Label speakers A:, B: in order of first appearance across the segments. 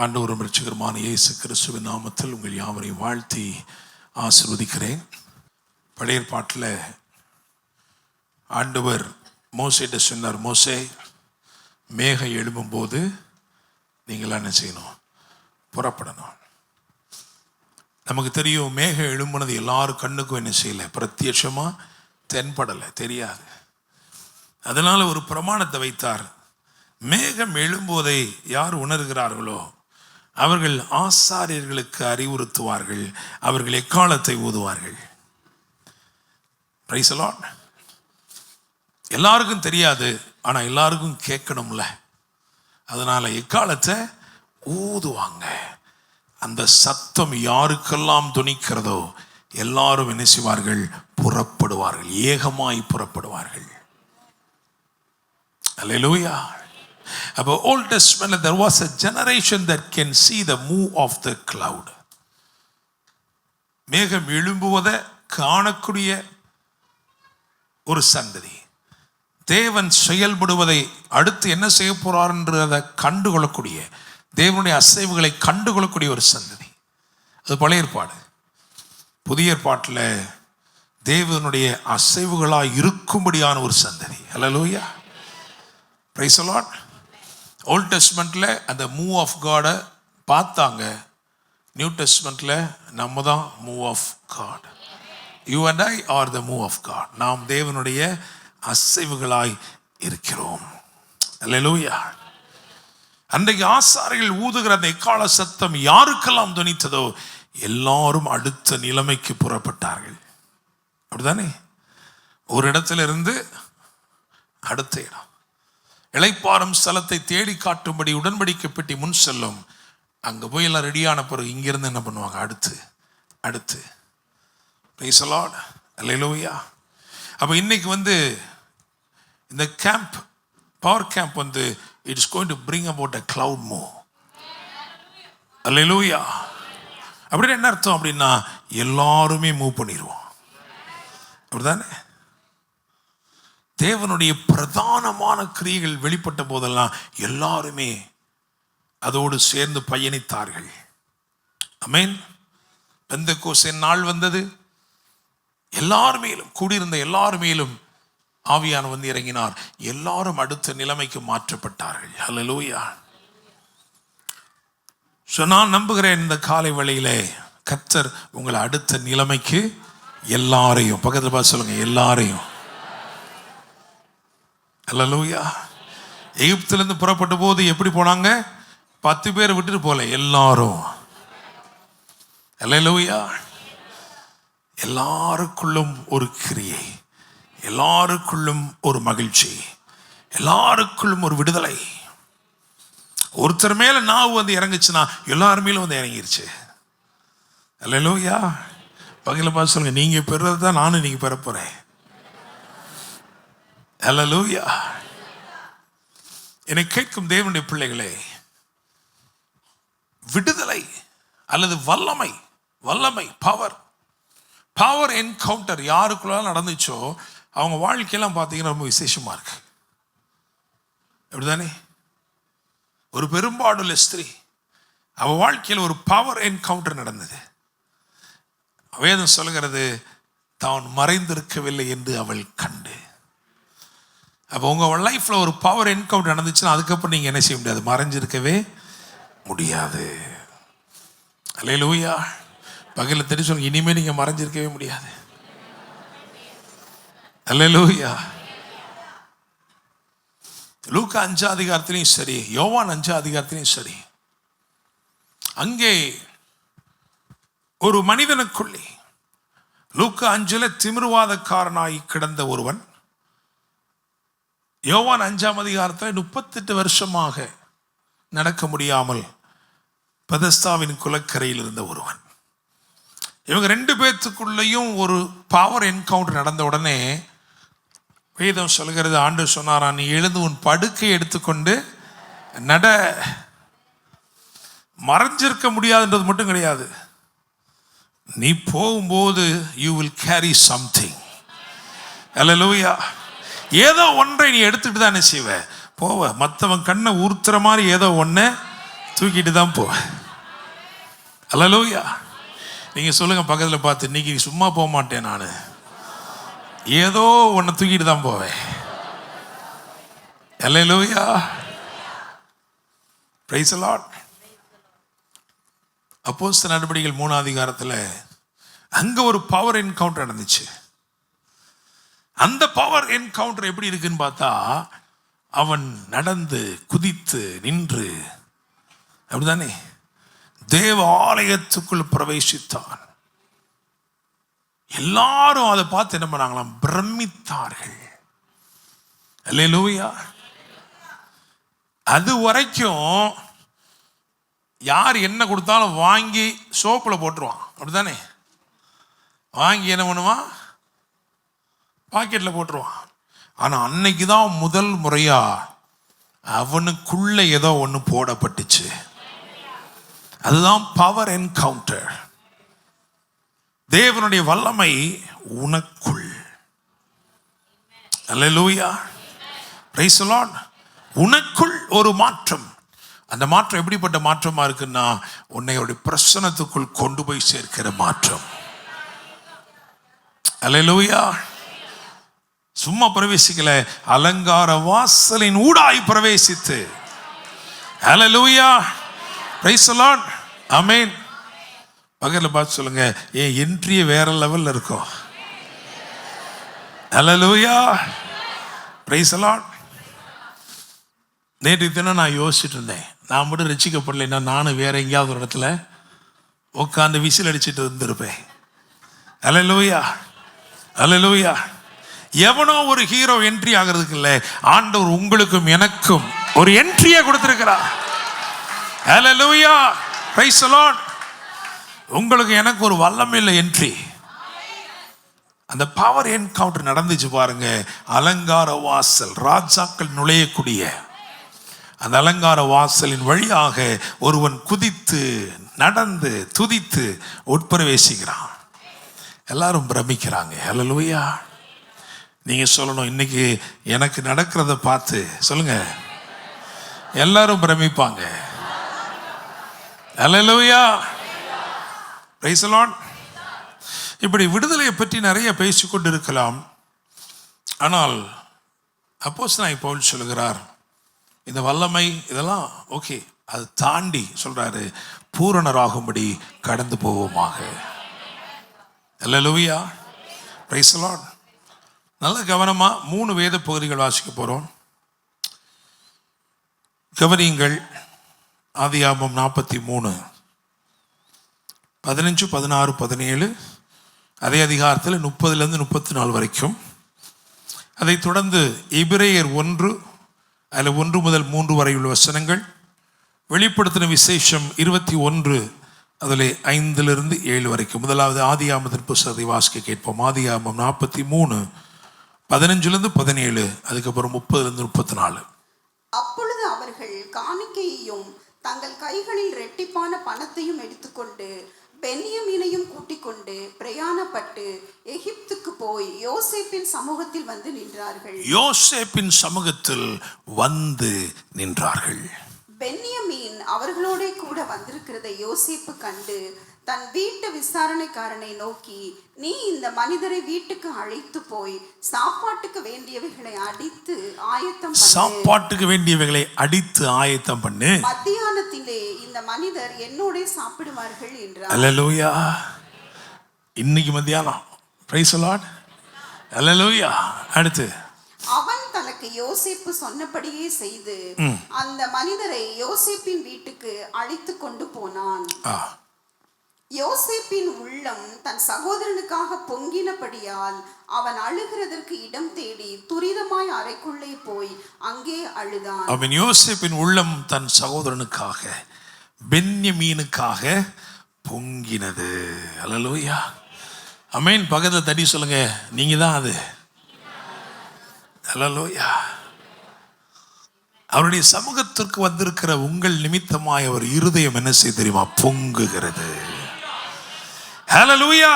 A: ஆண்டவரும் இரட்சகருமான இயேசு கிறிஸ்துவின் நாமத்தில் உங்கள் யாவரையும் வாழ்த்தி ஆசீர்வதிக்கிறேன். பழைய ஏற்பாட்டில் ஆண்டவர் மோசேட்ட சொன்னார், மோசே, மேகம் எழும்பும்போது நீங்கள் என்ன செய்யணும்? புறப்படணும். நமக்கு தெரியும், மேகம் எழும்புனது எல்லாரும் கண்ணுக்கும் என்ன செய்யலை, பிரத்யட்சமாக தென்படலை, தெரியாது. அதனால் ஒரு பிரமாணத்தை வைத்தார். மேகம் எழும்போதை யார் உணர்கிறார்களோ அவர்கள் ஆசாரியர்களுக்கு அறிவுறுத்துவார்கள், அவர்கள் எக்காலத்தை ஊதுவார்கள். Price the Lord. எல்லாருக்கும் தெரியாது, ஆனால் எல்லாருக்கும் கேட்கணும்ல, அதனால எக்காலத்தை ஊதுவாங்க. அந்த சத்தம் யாருக்கெல்லாம் துணிக்கிறதோ எல்லாரும் என்ன செய்வார்கள்? புறப்படுவார்கள், ஏகமாய் புறப்படுவார்கள். அல்லேலூயா. அப்போ Old Testament there was a generation that can see the move of the cloud. மேகம் எழும்புவதை காணக்கூடிய ஒரு சந்ததி, தேவன் செயல்படுவதை அடுத்து என்ன செய்ய போறார் என்றதை கண்டுகொள்ளக்கூடிய, தேவனுடைய அசைவுகளை கண்டுகொள்ளக்கூடிய ஒரு சந்ததி. அது பழைய ஏற்பாடு. புதிய ஏற்பாட்டில் தேவனுடைய அசைவுகளாக இருக்கும்படியான ஒரு சந்ததி. Alleluia. Praise the Lord. Old டெஸ்ட்மெண்ட்டில் அந்த மூவ் ஆஃப் காடை பார்த்தாங்க. நியூ டெஸ்ட்மெண்ட்டில் நம்ம தான் move of God. You and I are the move of God. நாம் தேவனுடைய அசைவுகளாய் இருக்கிறோம். அல்லேலூயா. அன்றைக்கு ஆசாரிகள் ஊதுகிற அந்த எக்கால சத்தம் யாருக்கெல்லாம் துணித்ததோ எல்லாரும் அடுத்த நிலைமைக்கு புறப்பட்டார்கள். அப்படிதானே? ஒரு இடத்துல இருந்து அடுத்த இடம். இளைப்பாறும் ஸ்தலத்தை தேடி காட்டும்படி உடன்படிக்கை பெட்டி முன் செல்லும். அங்கே போய் எல்லாம் ரெடியான பிறகு இங்கிருந்து என்ன பண்ணுவாங்க? அடுத்து பிரைஸ் தி லார்ட். அல்லேலூயா. அப்போ இன்னைக்கு இந்த camp, power camp it's going to bring about a cloud move. Alleluia. அப்படின்னு என்ன அர்த்தம்? அப்படின்னா எல்லாருமே மூவ் பண்ணிடுவோம். அப்படிதானே? தேவனுடைய பிரதானமான கிரியைகள் வெளிப்பட்ட போதெல்லாம் எல்லாருமே அதோடு சேர்ந்து பயணித்தார்கள். ஆமென். பெந்தெக்கோஸ்தே நாள் வந்தது. எல்லாருமேலும் கூடியிருந்த எல்லாருமேலும் ஆவியானவர் இறங்கினார். எல்லாரும் அடுத்த நிலைமைக்கு மாற்றப்பட்டார்கள். ஹல்லேலூயா. நான் நம்புகிறேன், இந்த காலை வேளையிலே கர்த்தர் உங்களை அடுத்த நிலைமைக்கு எல்லாரையும், பக்கத்தில் பார்த்து சொல்லுங்க, எல்லாரையும். அல்லேலூயா. எகிப்திலிருந்து புறப்பட்ட போது எப்படி போனாங்க? 10 பேர் விட்டுட்டு போல, எல்லாரும். அல்லேலூயா. எல்லாருக்குள்ளும் ஒரு கிரியை, எல்லாருக்குள்ளும் ஒரு மகிழ்ச்சி, எல்லாருக்குள்ளும் ஒரு விடுதலை. ஒருத்தர் மேல நாவு இறங்குச்சுன்னா எல்லாருமேலும் இறங்கிருச்சு. அல்லேலூயா. பகையில பார்த்து சொல்லுங்க, நீங்க பெறுறது தான் நானும் நீங்க பெற போறேன். அல்லேலூயா. என்னை கேட்கும் தேவனுடைய பிள்ளைகளே, விடுதலை அல்லது வல்லமை பவர் என்கவுண்டர் யாருக்குள்ள நடந்துச்சோ அவங்க வாழ்க்கையெல்லாம் பார்த்தீங்கன்னா ரொம்ப விசேஷமா இருக்கு. அப்படிதானே? ஒரு பெரும்பாடுள்ள ஸ்திரீ, அவ வாழ்க்கையில் ஒரு பவர் என்கவுண்டர் நடந்தது. வேதம் சொல்கிறது, தான் மறைந்திருக்கவில்லை என்று அவள் கண்டு. அப்போ உங்கள் லைஃப்பில் ஒரு பவர் என்கவுண்டர் நடந்துச்சுன்னா அதுக்கப்புறம் நீங்கள் என்ன செய்ய முடியாது? மறைஞ்சிருக்கவே முடியாது. அல்லேலூயா. பகையில் தெரிஞ்சு சொல்லுங்க, இனிமேல் நீங்கள் மறைஞ்சிருக்கவே முடியாது. அல்லேலூயா. லூக்கா 5 அதிகாரத்திலையும் சரி, யோவான் 5 அதிகாரத்திலையும் சரி, அங்கே ஒரு மனிதனுக்குள்ளே லூக்கா 5 திமிர்வாதக்காரனாய் கிடந்த ஒருவன், யோவான் 5 அதிகாரத்தில் 38 வருஷமாக நடக்க முடியாமல் பெதஸ்தாவின் குலக்கரையில் இருந்த ஒருவன். இவங்க 2 பேர்த்துக்குள்ளேயும் ஒரு பவர் என்கவுண்டர் நடந்த உடனே வேதம் சொல்கிறது, ஆண்டவர் சொன்னாரா, நீ எழுந்து உன் படுக்கை எடுத்துக்கொண்டு நட. மறைஞ்சிருக்க முடியாதுன்றது மட்டும் கிடையாது, நீ போகும்போது யூ வில் கேரி சம்திங். அல்லேலூயா. ஏதோ ஒன்றை நீ எடுத்துட்டு தான் என்ன செய்வ? போவ. மற்றவன் கண்ணை உறுத்துற மாதிரி ஏதோ ஒன்று தூக்கிட்டு தான் போவேன். அல்லேலூயா. நீங்கள் சொல்லுங்கள் பக்கத்தில் பார்த்து, இன்னைக்கு சும்மா போக மாட்டேன், நான் ஏதோ ஒன்று தூக்கிட்டு தான் போவேன். அல்லேலூயா. Praise the Lord. அப்போஸ்தலர் நடபடிகள் 3ஆம் அதிகாரத்தில் அங்கே ஒரு பவர் என்கவுண்டர் நடந்துச்சு. அந்த பவர் என்கவுண்டர் எப்படி இருக்குன்னு பார்த்தா, அவன் நடந்து குதித்து நின்று அப்படிதானே தேவ ஆலயத்துக்குள் பிரவேசித்தான். எல்லாரும் அதை பார்த்து என்ன பண்ணாங்களாம்? பிரமித்தார்கள். அல்லேலூயா. அது வரைக்கும் யார் என்ன கொடுத்தாலும் வாங்கி சோப்பில் போட்டுருவான், அப்படிதானே? வாங்கி என்ன பண்ணுவான்? பாக்கெட்டில் போட்டுருவான். ஆனால் அன்னைக்கு தான் முதல் முறையா அவனுக்குள்ள ஏதோ ஒன்று போடப்பட்டுச்சு. அதுதான் பவர் என்கவுண்டர். தேவனுடைய வல்லமை உனக்குள். அல்லேலூயா. Praise the Lord. உனக்குள் ஒரு மாற்றம். அந்த மாற்றம் எப்படிப்பட்ட மாற்றமா இருக்குன்னா, உன்னையோட பிரசன்னத்துக்குள் கொண்டு போய் சேர்க்கிற மாற்றம். அல்லேலூயா. சும்மா பிரவேசிக்கல, அலங்கார வாசலின் ஊடாய் பிரவேசித்து. Alleluia. Praise the Lord. Amen. பக்கத்தில் பார்த்து சொல்லுங்க, என் என்ட்ரியே வேற லெவல்ல இருக்கும். அல்லேலூயா. Praise the Lord. நேற்று தினம் நான் யோசிச்சுட்டு இருந்தேன், நான் மட்டும் ரட்சிக்கப்படலைன்னா நானும் வேற எங்கேயாவது ஒரு இடத்துல உட்காந்து விசில் அடிச்சுட்டு இருந்திருப்பேன். அல்லேலூயா. அல்லேலூயா. எவனோ ஒரு ஹீரோ என்ட்ரி ஆகிறதுக்கு இல்லை, ஆண்டவர் உங்களுக்கும் எனக்கும் ஒரு என்ட்ரியை கொடுத்திருக்கிறார். அல்லேலூயா. Praise the Lord. உங்களுக்கு எனக்கு ஒரு வல்லமையில என்ட்ரி. அந்த பவர் என்கவுண்டர் நடந்துச்சு பாருங்க. அலங்கார வாசல், ராஜாக்கள் நுழையக்கூடிய அந்த அலங்கார வாசலின் வழியாக ஒருவன் குதித்து நடந்து துதித்து உட்பிரவேசிக்கிறான். எல்லாரும் பிரமிக்கிறாங்க. அல்லேலூயா. நீங்க சொல்லணும், இன்னைக்கு எனக்கு நடக்கிறத பார்த்து சொல்லுங்க, எல்லாரும் பிரமிப்பாங்க. அல்லேலூயா. Praise the Lord. இப்படி விடுதலையை பற்றி நிறைய பேசிக்கொண்டு இருக்கலாம். ஆனால் அப்போஸ்தலனாகிய பவுல் சொல்கிறார், இந்த வல்லமை இதெல்லாம் ஓகே, அது தாண்டி சொல்றாரு, பூரணராகும்படி கடந்து போவோமாக. அல்லேலூயா. Praise the Lord. நல்ல கவனமா 3 வேத பகுதிகள் வாசிக்க போறோம். கவனியுங்கள். ஆதியாகமம் 43 15, 16, 17, அதே அதிகாரத்தில் 30 34 வரைக்கும். அதை தொடர்ந்து எபிரேயர் 1, அதில் 1 முதல் 3 வரை உள்ள வசனங்கள். வெளிப்படுத்தின விசேஷம் 21, அதில் 5 7 வரைக்கும். முதலாவது ஆதியாகமத்தின் புத்தகத்தை வாசிக்க கேட்போம். ஆதியாகமம் 43 15 17, அதுக்கப்புறம் 30 34.
B: அப்பொழுது அவர்கள் காணிக்கையையும் தங்கள் கைகளில் இரட்டிப்பான பணத்தையும் எடுத்துக்கொண்டு பென்யமீனையும் கூட்டிக் கொண்டு பிரயாணப்பட்டு எகிப்துக்கு போய் யோசேப்பின் சமூகத்தில் வந்து நின்றார்கள்.
A: யோசேப்பின் சமூகத்தில் வந்து நின்றார்கள்.
B: பென்யமீன் அவர்களோட கூட வந்திருக்கிறதை யோசேப்பு கண்டு தன் வீட்டு விசாரணைக்காரனை நோக்கி, நீ இந்த மனிதரை வீட்டுக்கு அழைத்து போய் சாப்பாட்டுக்கு வேண்டியவைகளை அடித்து ஆயத்தம் பண்ணு.
A: சாப்பாட்டுக்கு வேண்டியவைகளை அடித்து ஆயத்தம் பண்ணு.
B: மத்தியானத்திலே இந்த மனிதர் என்னோட சாப்பிடுவார்கள் என்றார்.
A: அல்லேலூயா. இன்னைக்கு மத்தியானம். Praise the Lord. அல்லேலூயா. அடுத்து
B: அவன் தனக்கு யோசேப்பு சொன்னபடியே செய்து அந்த மனிதரை யோசேப்பின் வீட்டுக்கு அழைத்து கொண்டு போனான். யோசேப்பின் உள்ளம் தன் சகோதரனுக்காக பொங்கினபடியால் அவன் அழுகிறதற்கு இடம் தேடி துரிதமாய் அறைக்குள்ளே போய் அங்கே அழுதான்.
A: அவன் யோசேப்பின் உள்ளம் தன் சகோதரனுக்காக பென்யமீனுக்காக பொங்கினது. அல்லேலூயா. ஆமென். பக்கத்துல தட்டி சொல்லுங்க, நீங்க தான் அது. அல்லேலூயா. அவருடைய சமூகத்திற்கு வந்திருக்கிற உங்கள் நிமித்தமாய் அவர் இருதயம் என்ன செய்ய தெரியுமா? பொங்குகிறது. ஹல்லேலூயா.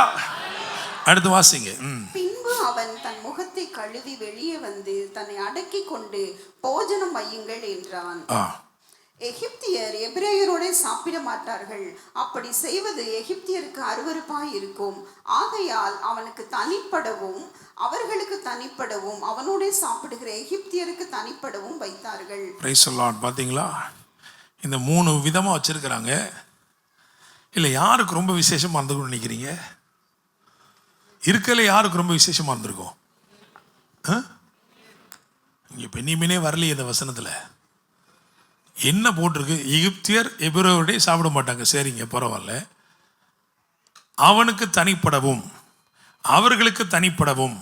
A: அடுத்து வாசிங்க.
B: பின்பு அவன் தன் முகத்தை கழுவி வெளியே வந்து தன்னை அடக்கி கொண்டு போஜனம் வையுங்கள் என்றான். எகிப்தியர் எபிரேயரோட சாப்பிட மாட்டார்கள், அப்படி செய்வது எகிப்தியருக்கு அருவருப்பாய் இருக்கும். ஆகையால் அவனுக்கு தனிப்படவும் அவர்களுக்கு தனிப்படவும் அவனோட சாப்பிடுகிற எகிப்தியருக்கு தனிப்படவும் வைத்தார்கள்.
A: Price the Lord. பார்த்தீங்களா, இந்த 3 விதமாக வச்சிருக்கிறாங்க. இல்லை யாருக்கு ரொம்ப விசேஷமாக இருந்துக்கணும்னு நினைக்கிறீங்க? இருக்கல யாருக்கு ரொம்ப விசேஷமாக இருந்திருக்கும்? இங்கே பெண்ணிமீனே வரலையே இந்த வசனத்தில். என்ன போட்டிருக்கு? எகிப்தியர் எபிரேயரோட சாப்பிட மாட்டாங்க. சரிங்க, பரவாயில்ல. அவனுக்கு தனிப்படவும் அவர்களுக்கு தனிப்படவும்.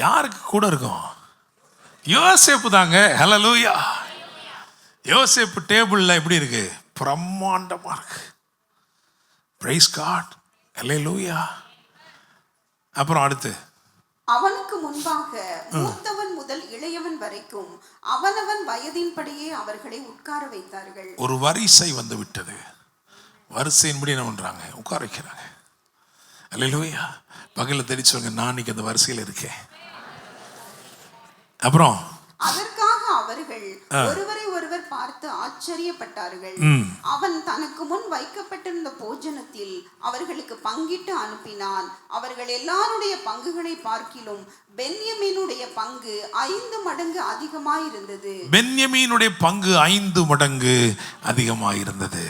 A: யாருக்கு கூட இருக்கும்? யோசேப்பு தாங்க. ஹல்லேலூயா. யோசேப்பு டேபிளில் எப்படி இருக்கு? பிரம்மாண்டமா இருக்கு. Praise God. ஹல்லேலூயா. அப்புறம் அடுத்து,
B: அவனுக்கு முன்பாக மூத்தவன் முதல் இளையவன் வரைக்கும் அவனவன் வயதின்படியே அவர்களை உட்கார வைத்தார்கள்.
A: ஒரு வரிசை வந்து விட்டது. வரிசையின்படி என்ன பண்றாங்க? உட்கார வைக்கிறாங்க. அல்லேலூயா. பகலில் தெரிச்சு சொல்லுங்க, நான் இன்னைக்கு அந்த வரிசையில் இருக்கேன். அப்புறம்
B: அதற்காக அவர்கள் ஒருவரை ஒருவர் பார்த்து ஆச்சரியப்பட்டார்கள். அவன் தனக்கு முன் வைக்கப்பட்டிருந்த போஜனத்தில் அவர்களுக்கு பங்கிட்டு அனுப்பினான். அவர்கள் எல்லாருடைய பங்குகளை பார்க்கிலும் பென்யமீனுடைய பங்கு 5 மடங்கு அதிகமாயிருந்தது.
A: பென்யமீனுடைய பங்கு 5 மடங்கு அதிகமாயிருந்தது.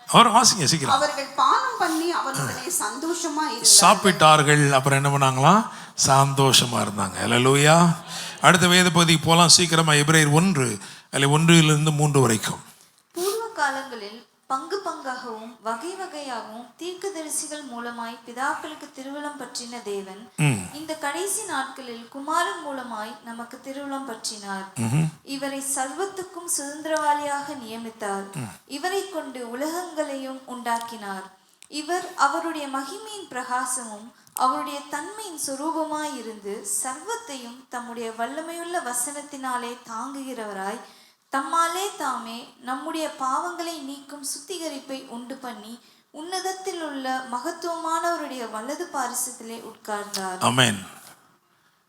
A: அவர் வாசிங்க சீக்கிரம்.
B: அவர்கள் பானம் பண்ணி அவனுடனே சந்தோஷமா இருந்தார்கள்.
A: சாப்பிட்டார்கள். அப்புறம் என்ன பண்ணாங்களாம்? சந்தோஷமா இருந்தாங்க. அல்லேலூயா. அடுத்த வேத பகுதிக்கு போலாம் சீக்கிரமா. எபிரேயர் 1 அதில் 1-3 வரைக்கும்.
C: பூர்வ காலங்களில் பங்கு பங்காகவும் வகை வகையாகவும் தீர்க்கதரிசிகள் மூலமாய் பிதாக்களுக்கு திருவுளம் பற்றின தேவன் இந்த கடைசி நாட்களில் குமாரன் மூலமாய் நமக்கு திருவுளம் பற்றினார். இவரை சர்வத்துக்கும் சுதந்திரவாளியாக நியமித்தார். இவரை கொண்டு உலகங்களையும் உண்டாக்கினார். இவர் அவருடைய மகிமையின் பிரகாசமும் அவருடைய தன்மையின் சுரூபமாயிருந்து சர்வத்தையும் தம்முடைய வல்லமையுள்ள வசனத்தினாலே தாங்குகிறவராய் தம்மாலே தாமே நம்முடைய பாவங்களை நீக்கும் சுத்திகரிப்பை உண்டு பண்ணி உன்னதத்தில் உள்ள மகத்துவமானவருடைய வலது பாரிசத்திலே உட்கார்ந்தார்.
A: ஆமென்.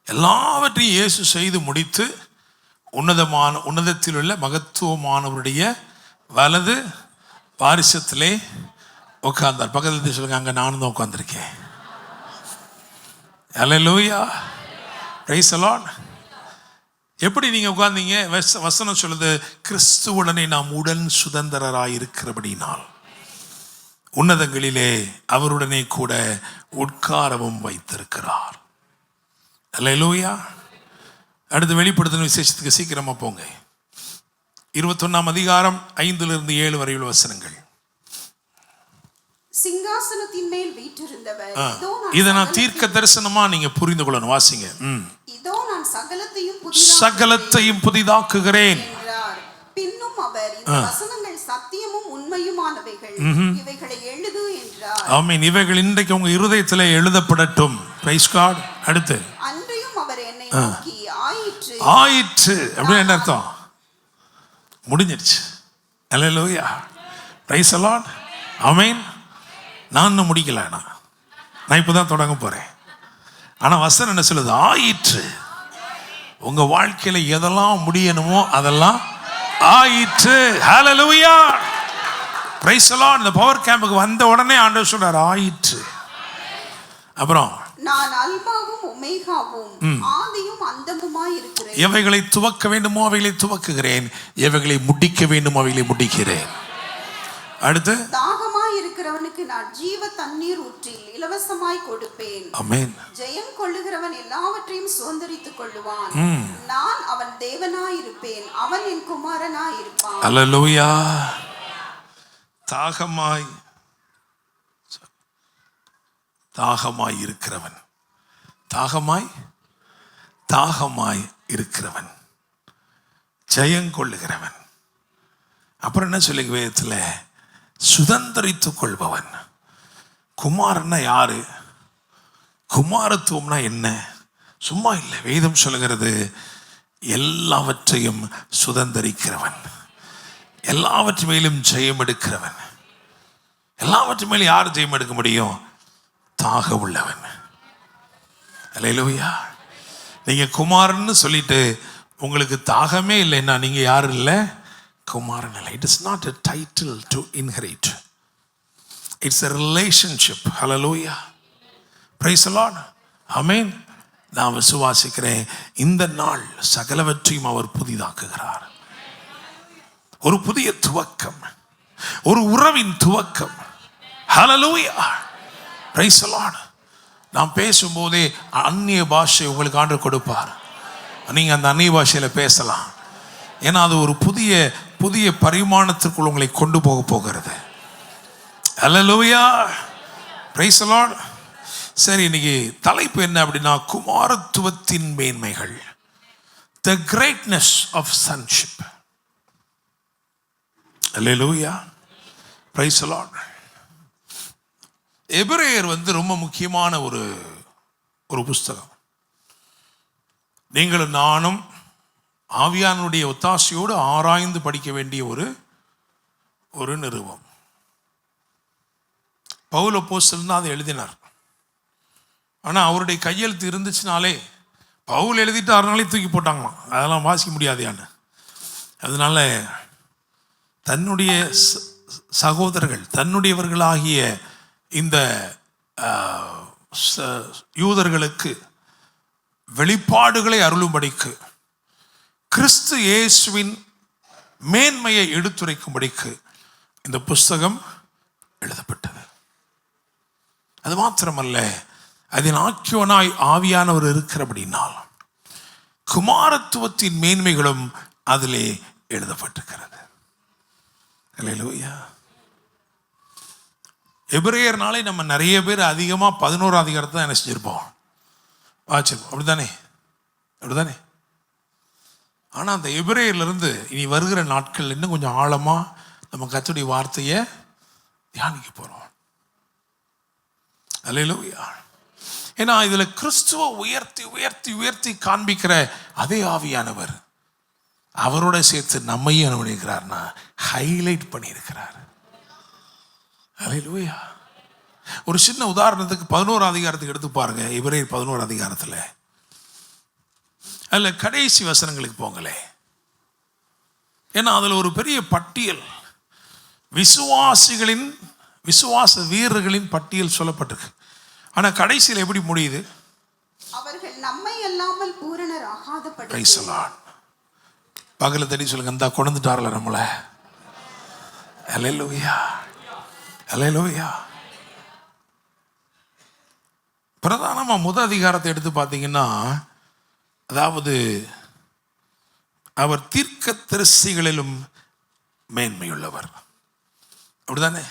A: எல்லாவற்றையும் இயேசு செய்து முடித்து உன்னதத்தில் உள்ள மகத்துவமானவருடைய வலது பாரிசத்திலே உட்கார்ந்தார். பக்கத்தில் சொல்லுங்க, அங்கே நானும் தான் உட்கார்ந்திருக்கேன். அல்லேலூயா. Praise the Lord. எப்படி நீங்க உட்கார்ந்தீங்க? வசனம் சொல்லுது, கிறிஸ்துவுடனே நாம் உடன் சுதந்திரராய் இருக்கிறபடினால் உன்னதங்களிலே அவருடனே கூட உட்காரவும் வைத்திருக்கிறார். அல்லேலூயா. அடுத்து வெளிப்படுத்தின விசேஷத்துக்கு சீக்கிரமா போங்க. 21ஆம் அதிகாரம் 5-7 வரை உள்ள வசனங்கள்.
B: சிங்காசனத்தின் மேல் வீற்றிருந்தவர்,
A: இதை நான் தீர்க்க தரிசனமா நீங்க புரிந்து கொள்ளணும். வாசிங்க.
B: இதோ நான்
A: சகலத்தையும் புதிதாக்குகிறேன்
B: என்றார். பின்னும் அவர், இந்த வசனங்கள் சத்தியமும் உண்மையுமானவைகள், இவைகளை எழுது என்றார்.
A: ஆமென். இவைகள் இன்றைக்கு உங்க இருதயத்திலே எழுதப்படட்டும். Price God. அடுத்து,
B: அன்றையும் அவர் என்னை நோக்கி, ஆயிற்று.
A: ஆயிற்று அப்படின்னு என்ன அர்த்தம்? முடிஞ்சிருச்சு. Alleluia. Praise the Lord. Amen. நான் இன்னும் முடிக்கல. நான் இப்போதான் தொடங்க போறேன். ஆனா வசனம் என்ன சொல்லுது? ஆயிற்று. உங்க வாழ்க்கையில எதெல்லாம் முடியணுமோ அதெல்லாம் ஆயிற்று. ஹல்லேலூயா. Praise the Lord. இந்த பவர் கேம்புக்கு வந்த உடனே ஆண்டவர் சொல்றார், ஆயிற்று. அப்புறம்,
B: நான் அல்பாவும் ஒமேகாவும் ஆதியும் அந்தமுமாய் இருக்கிறேன்.
A: எவைகளை துவக்க வேண்டுமோ அவைகளை துவக்குகிறேன், எவைகளை முடிக்க வேண்டுமோ அவைகளை முடிக்கிறேன். அடுத்து,
B: தாகமாய் இருக்கிறவனுக்கு நான் ஜீவ தண்ணீர் ஊற்றில் இலவசமாய் கொடுப்பேன்.
A: ஆமென்.
B: ஜெயம் கொள்ளுகிறவன் எல்லாவற்றையும் சுதந்தரித்துக் கொள்ளுவான். நான் அவன் தேவனாய் இருப்பேன், அவன் என் குமாரனாய் இருப்பான்.
A: அல்லேலூயா. தாகமாய் இருக்கிறவன், தாகமாய் இருக்கிறவன், ஜெயம் கொள்ளுகிறவன். அப்புறம் என்ன சொல்லுங்க வேதத்தில்? சுதந்தரித்துக் கொள்பவன். குமாரன்னா யாரு? குமாரத்துவம்னா என்ன? சும்மா இல்லை. வேதம் சொல்லுகிறது, எல்லாவற்றையும் சுதந்தரிக்கிறவன், எல்லாவற்று மேலும் ஜெயம் எடுக்கிறவன். எல்லாவற்று மேலும் யார் ஜெயம் எடுக்க முடியும்? தாக உள்ளவன். அல்லேலூயா. நீங்க குமாரன்னு சொல்லிட்டு உங்களுக்கு தாகமே இல்லைன்னா நீங்கள் யாரும் இல்லை, குமாரன் இல்லை. It is not a title to inherit, it's a relationship. Hallelujah, praise the Lord, amen. நான் விசுவாசிக்கிறேன், இந்த நாள் சகலவற்றையும் அவர் புதிதாக்குகிறார். ஒரு புதிய துவக்கம், ஒரு உறவின் துவக்கம். ஹல்லேலூயா, பிரைஸ் தி லார்ட். நான் பேசும்போதே அந்நிய பாஷை உங்களுக்கு ஆண்டவர் கொடுப்பார். நீங்கள் அந்த அந்நிய பாஷையில் பேசலாம். ஏன்னா அது ஒரு புதிய புதிய பரிமாணத்திற்குள் உங்களை கொண்டு போகிறது. ஹல்லேலூயா, பிரைஸ் தி லார்ட். சரி, இன்னைக்கு தலைப்பு என்ன அப்படின்னா, குமாரத்துவத்தின் மேன்மைகள், the greatness of sonship. Hallelujah, praise the Lord. எபிரேயர் ரொம்ப முக்கியமான ஒரு புஸ்தகம். நீங்களும் நானும் ஆவியானுடைய ஒத்தாசையோடு ஆராய்ந்து படிக்க வேண்டிய ஒரு நிறுவம். பவுல் அப்போஸ்தலன் தான் அதை எழுதினார். ஆனால் அவருடைய கையெழுத்து இருந்துச்சுனாலே, பவுல் எழுதிட்டாருனாலே தூக்கி போட்டாங்களாம், அதெல்லாம் வாசிக்க முடியாதையான்னு. அதனால தன்னுடைய சகோதரர்கள், தன்னுடையவர்களாகிய இந்த யூதர்களுக்கு வெளிப்பாடுகளை அருளும்படிக்கு, கிறிஸ்து இயேசுவின் மேன்மையை எடுத்துரைக்கும்படிக்கு இந்த புஸ்தகம் எழுதப்பட்டது. அது மாத்திரமல்ல, அதன் ஆக்கியோனாய் ஆவியானவர் இருக்கிறபடினால் குமாரத்துவத்தின் மேன்மைகளும் அதிலே எழுதப்பட்டிருக்கிறது. ஹல்லேலூயா. எபிரேயர்னாலே நம்ம நிறைய பேர் அதிகமாக 11ஆம் அதிகாரத்தை தான் என்ன செஞ்சிருப்போம், வாசிச்சிருப்போம். அப்படிதானே? ஆனால் அந்த எபிரேயர்லேருந்து இனி வருகிற நாட்கள் இன்னும் கொஞ்சம் ஆழமாக நம்ம கர்த்தருடைய வார்த்தையை தியானிக்க போகிறோம். ஹல்லேலூயா. ஏன்னா இதில் கிறிஸ்துவ உயர்த்தி உயர்த்தி உயர்த்தி காண்பிக்கிற அதே ஆவியானவர் அவரோட சேர்த்து நம்மையும் அனுமதிக்கிறார்னா ஹைலைட் பண்ணியிருக்கிறார். ஹல்லேலூயா. ஒரு சின்ன உதாரணத்துக்கு 11ஆம் அதிகாரத்துக்கு எடுத்து பாருங்க. எபிரேயர் 11ஆம் அதிகாரத்தில் அதில் கடைசி வசனங்களுக்கு போங்களே. ஏன்னா அதில் ஒரு பெரிய பட்டியல், விசுவாச வீரர்களின் பட்டியல் சொல்லப்பட்டிருக்கு. ஆனால் கடைசியில் எப்படி முடியுது?
B: அவர்கள் நம்மை அல்லாமல் பூரணர் ஆகாதபடி.
A: Price the Lord. பகல தடி சொல்லுங்க, இந்த கொண்டுட்டார்ல நம்மளை. ஹல்லேலூயா, ஹல்லேலூயா. பிரதானமாக முதல் அதிகாரத்தை எடுத்து பார்த்தீங்கன்னா, அதாவது அவர் தீர்க்கதரிசிகளிலும் மேன்மையுள்ளவர், அப்படிதானே?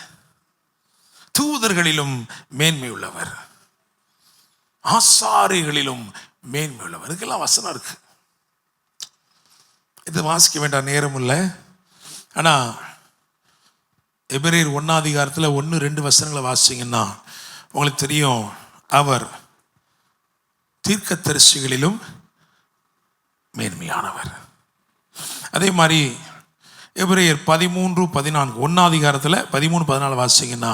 A: தூதர்களிலும் மேன்மையுள்ளவர், ஆசாரிகளிலும் மேன்மையுள்ளவர். இதுக்கெல்லாம் வசனம் இருக்கு. இது வாசிக்க வேண்டாம், நேரம் இல்லை. ஆனால் எபிரேயர் 1ஆம் அதிகாரத்தில் 1-2 வசனங்களை வாசிச்சிங்கன்னா உங்களுக்கு தெரியும், அவர் தீர்க்கதரிசிகளிலும் மேன்மையானவர். அதே மாதிரி எபிரேயர் 13-14 1ஆம் அதிகாரத்தில் 13-14 வாசிச்சிங்கன்னா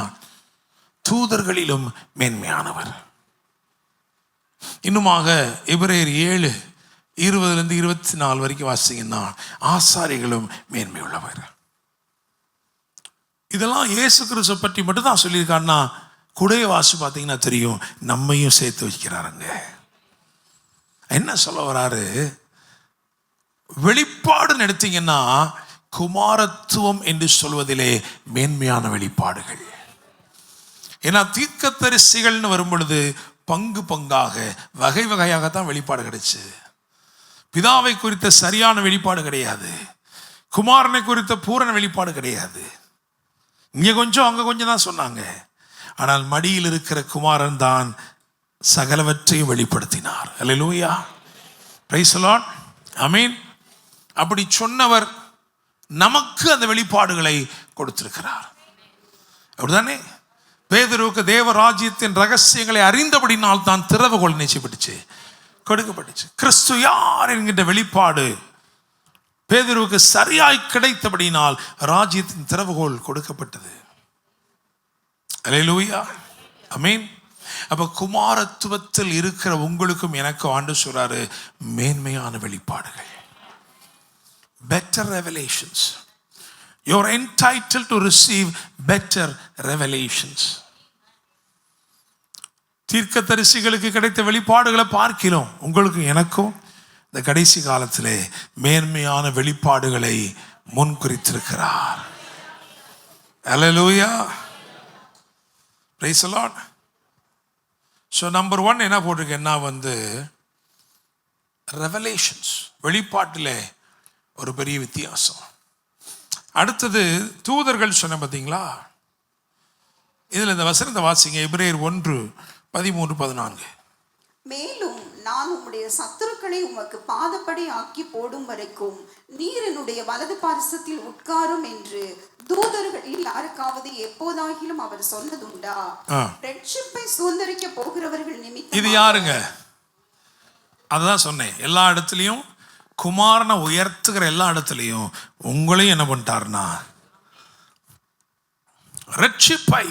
A: தூதர்களிலும் மேன்மையானவர். இன்னுமாக எபிரேயர் 7:20-24 வரைக்கும் வாசிங்கன்னா ஆசாரிகளும் மேன்மையுள்ளவர். இதெல்லாம் இயேசு கிறிஸ்துவை பற்றி மட்டும் தான் சொல்லியிருக்காருன்னா, கூடைய வாசி பார்த்தீங்கன்னா தெரியும், நம்மையும் சேர்த்து வைக்கிறாருங்க. என்ன சொல்ல வராரு? வெளிப்பாடுன்னு எடுத்தீங்கன்னா குமாரத்துவம் என்று சொல்வதிலே மேன்மையான வெளிப்பாடுகள். ஏன்னா தீர்க்கதரிசிகள்னு வரும் பொழுது பங்கு பங்காக வகை வகையாகத்தான் வெளிப்பாடு கிடைச்சு. பிதாவை குறித்த சரியான வெளிப்பாடு கிடையாது, குமாரனை குறித்த பூரண வெளிப்பாடு கிடையாது. இங்கே கொஞ்சம் அங்கே கொஞ்சம் தான் சொன்னாங்க. ஆனால் மடியில் இருக்கிற குமாரன் தான் சகலவற்றையும் வெளிப்படுத்தினார். ஹல்லேலூயா, பிரைஸ் தி லார்ட், ஆமென். அப்படி சொன்னவர் நமக்கு அந்த வெளிப்பாடுகளை கொடுத்திருக்கிறார், அப்படிதானே? பேதுருவுக்கு தேவ ராஜ்யத்தின் ரகசியங்களை அறிந்தபடினால் தான் திறவுகோல் நிச்சயப்பட்டுச்சு, கொடுக்கப்பட்டுச்சு. கிறிஸ்து யார் என்கின்ற வெளிப்பாடு பேதுருவுக்கு சரியாய் கிடைத்தபடினால் ராஜ்யத்தின் திறவுகோல் கொடுக்கப்பட்டது. ஹல்லேலூயா, ஆமென். அப்ப குமாரத்துவத்தில் இருக்கிற உங்களுக்கும் எனக்கும் ஆண்டு சொல்றாரு, மேன்மையான வெளிப்பாடுகள். better revelations. You're entitled to receive better revelations. தீர்க்கதரிசிகளுக்கு கிடைத்த வெளிப்பாடுகளை பார்க்கிறோம். உங்களுக்கு எனக்கும் இந்த கடைசி காலத்திலே மேன்மையான வெளிப்பாடுகளை முன்குறித்திருக்கிறார். Hallelujah. Praise the Lord. So number 1 என்ன போட்டிருக்கேன்னா ரெவலேஷன்ஸ், வெளிப்பாட்டிலே ஒரு பெரிய வித்தியாசம். அடுத்தது தூதர்கள் சொன்ன பார்த்தீங்களா, இதில் இந்த வசனத்தை வாசிங்க. எபிரேயர் 1:13-14.
B: மேலும் நான் உம்முடைய சத்துருக்களை உமக்கு பாதப்படி ஆக்கி போடும் வரைக்கும் நீர் என்னுடைய வலது பார்சத்தில் உட்காரும் என்று தூதர்களில் யாருக்காவது எப்போதாகிலும் அவர் சொன்னதுண்டா? ரட்சிப்பை சுதந்தரிக்க போகிறவர்கள் நிமித்தம்.
A: இது யாருங்க? அதுதான் சொன்னேன். எல்லா இடத்துலையும் குமாரனை உயர்த்துகிற எல்லா இடத்துலையும் உங்களையும் என்ன பண்ணிட்டார்னா, ரட்சிப்பை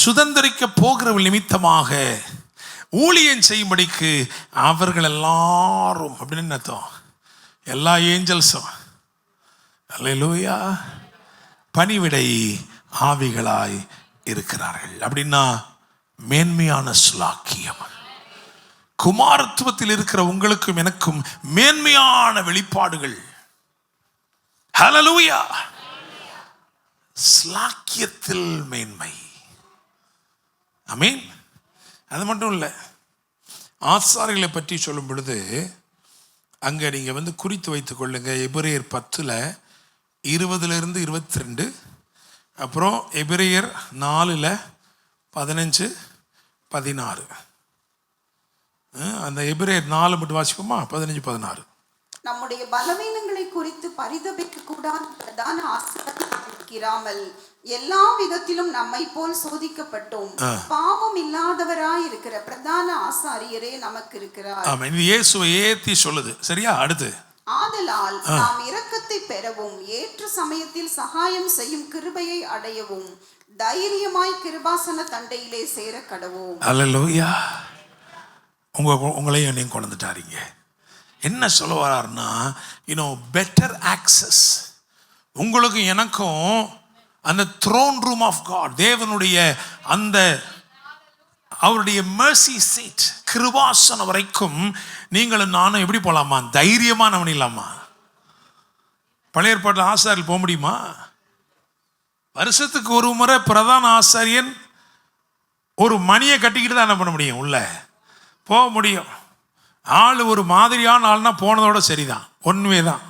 A: சுதந்தரிக்க போகிறவர்கள் நிமித்தமாக ஊழியம் செய்யும்படிக்கு அவர்கள் எல்லாரும், அப்படின்னு அர்த்தம், எல்லா ஏஞ்சல்ஸும் அல்லேலூயா பணிவிடை ஆவிகளாய் இருக்கிறார்கள். அப்படின்னா மேன்மையான ஸ்லாக்கியம். குமாரத்துவத்தில் இருக்கிற உங்களுக்கும் எனக்கும் மேன்மையான வெளிப்பாடுகள். ஹல்லேலூயா. ஸ்லாக்கியத்தில் மேன்மை. ஆமென். அது மட்டும் இல்லை, ஆசாரிகளை பற்றி சொல்லும் பொழுது அங்கே நீங்கள் குறித்து வைத்துக் கொள்ளுங்க. எபிரேயர் 10:20-22, அப்புறம் எபிரேயர் 4:15-16. அந்த எபிரேயர் 4 மட்டும் வாசிப்போமா? 15-16.
B: நம்முடைய பலவீனங்களை குறித்து பரிதபிக்க கூடாத பிரதான ஆசாரியராமல் எல்லா விதத்திலும் நம்மை போல் சோதிக்கப்பட்டோம் பாவம் இல்லாதவராய் இருக்கிற பிரதான ஆசாரியரே நமக்கு இருக்கிறார்.
A: ஆமென். இது இயேசுவை ஏத்தி சொல்லுது. சரியா? அடுத்து,
B: ஆதலால் நாம் இரக்கத்தை பெறவும் ஏற்ற சமயத்தில் சகாயம் செய்யும் கிருபையை அடையவும் தைரியமாய் கிருபாசன தண்டையிலே சேர கடவோம்.
A: அல்லேலூயா. உங்களையும் என்னையும் கொண்டு வந்துட்டாருங்க. என்ன சொல்ல வர்றாருன்னா, பெட்டர் ஆக்சஸ். உங்களுக்கு எனக்கும் அந்த த்ரோன் ரூம் ஆஃப் காட், தேவனுடைய அந்த அவருடைய mercy seat, கிருபாசனம் வரைக்கும் நீங்களும் நானும் எப்படி போகலாமா? தைரியமாக நம்ம இல்லாமா? பழைய ஏற்பாட்டில் ஆசாரியர் போக முடியுமா? வருஷத்துக்கு ஒரு முறை பிரதான ஆசாரியன் ஒரு மணியை கட்டிக்கிட்டு தான் என்ன பண்ண முடியும்? உள்ள போக முடியும். ஆள் ஒரு மாதிரியான ஆள்னா போனதோட சரிதான், ஒன்றுவே தான்,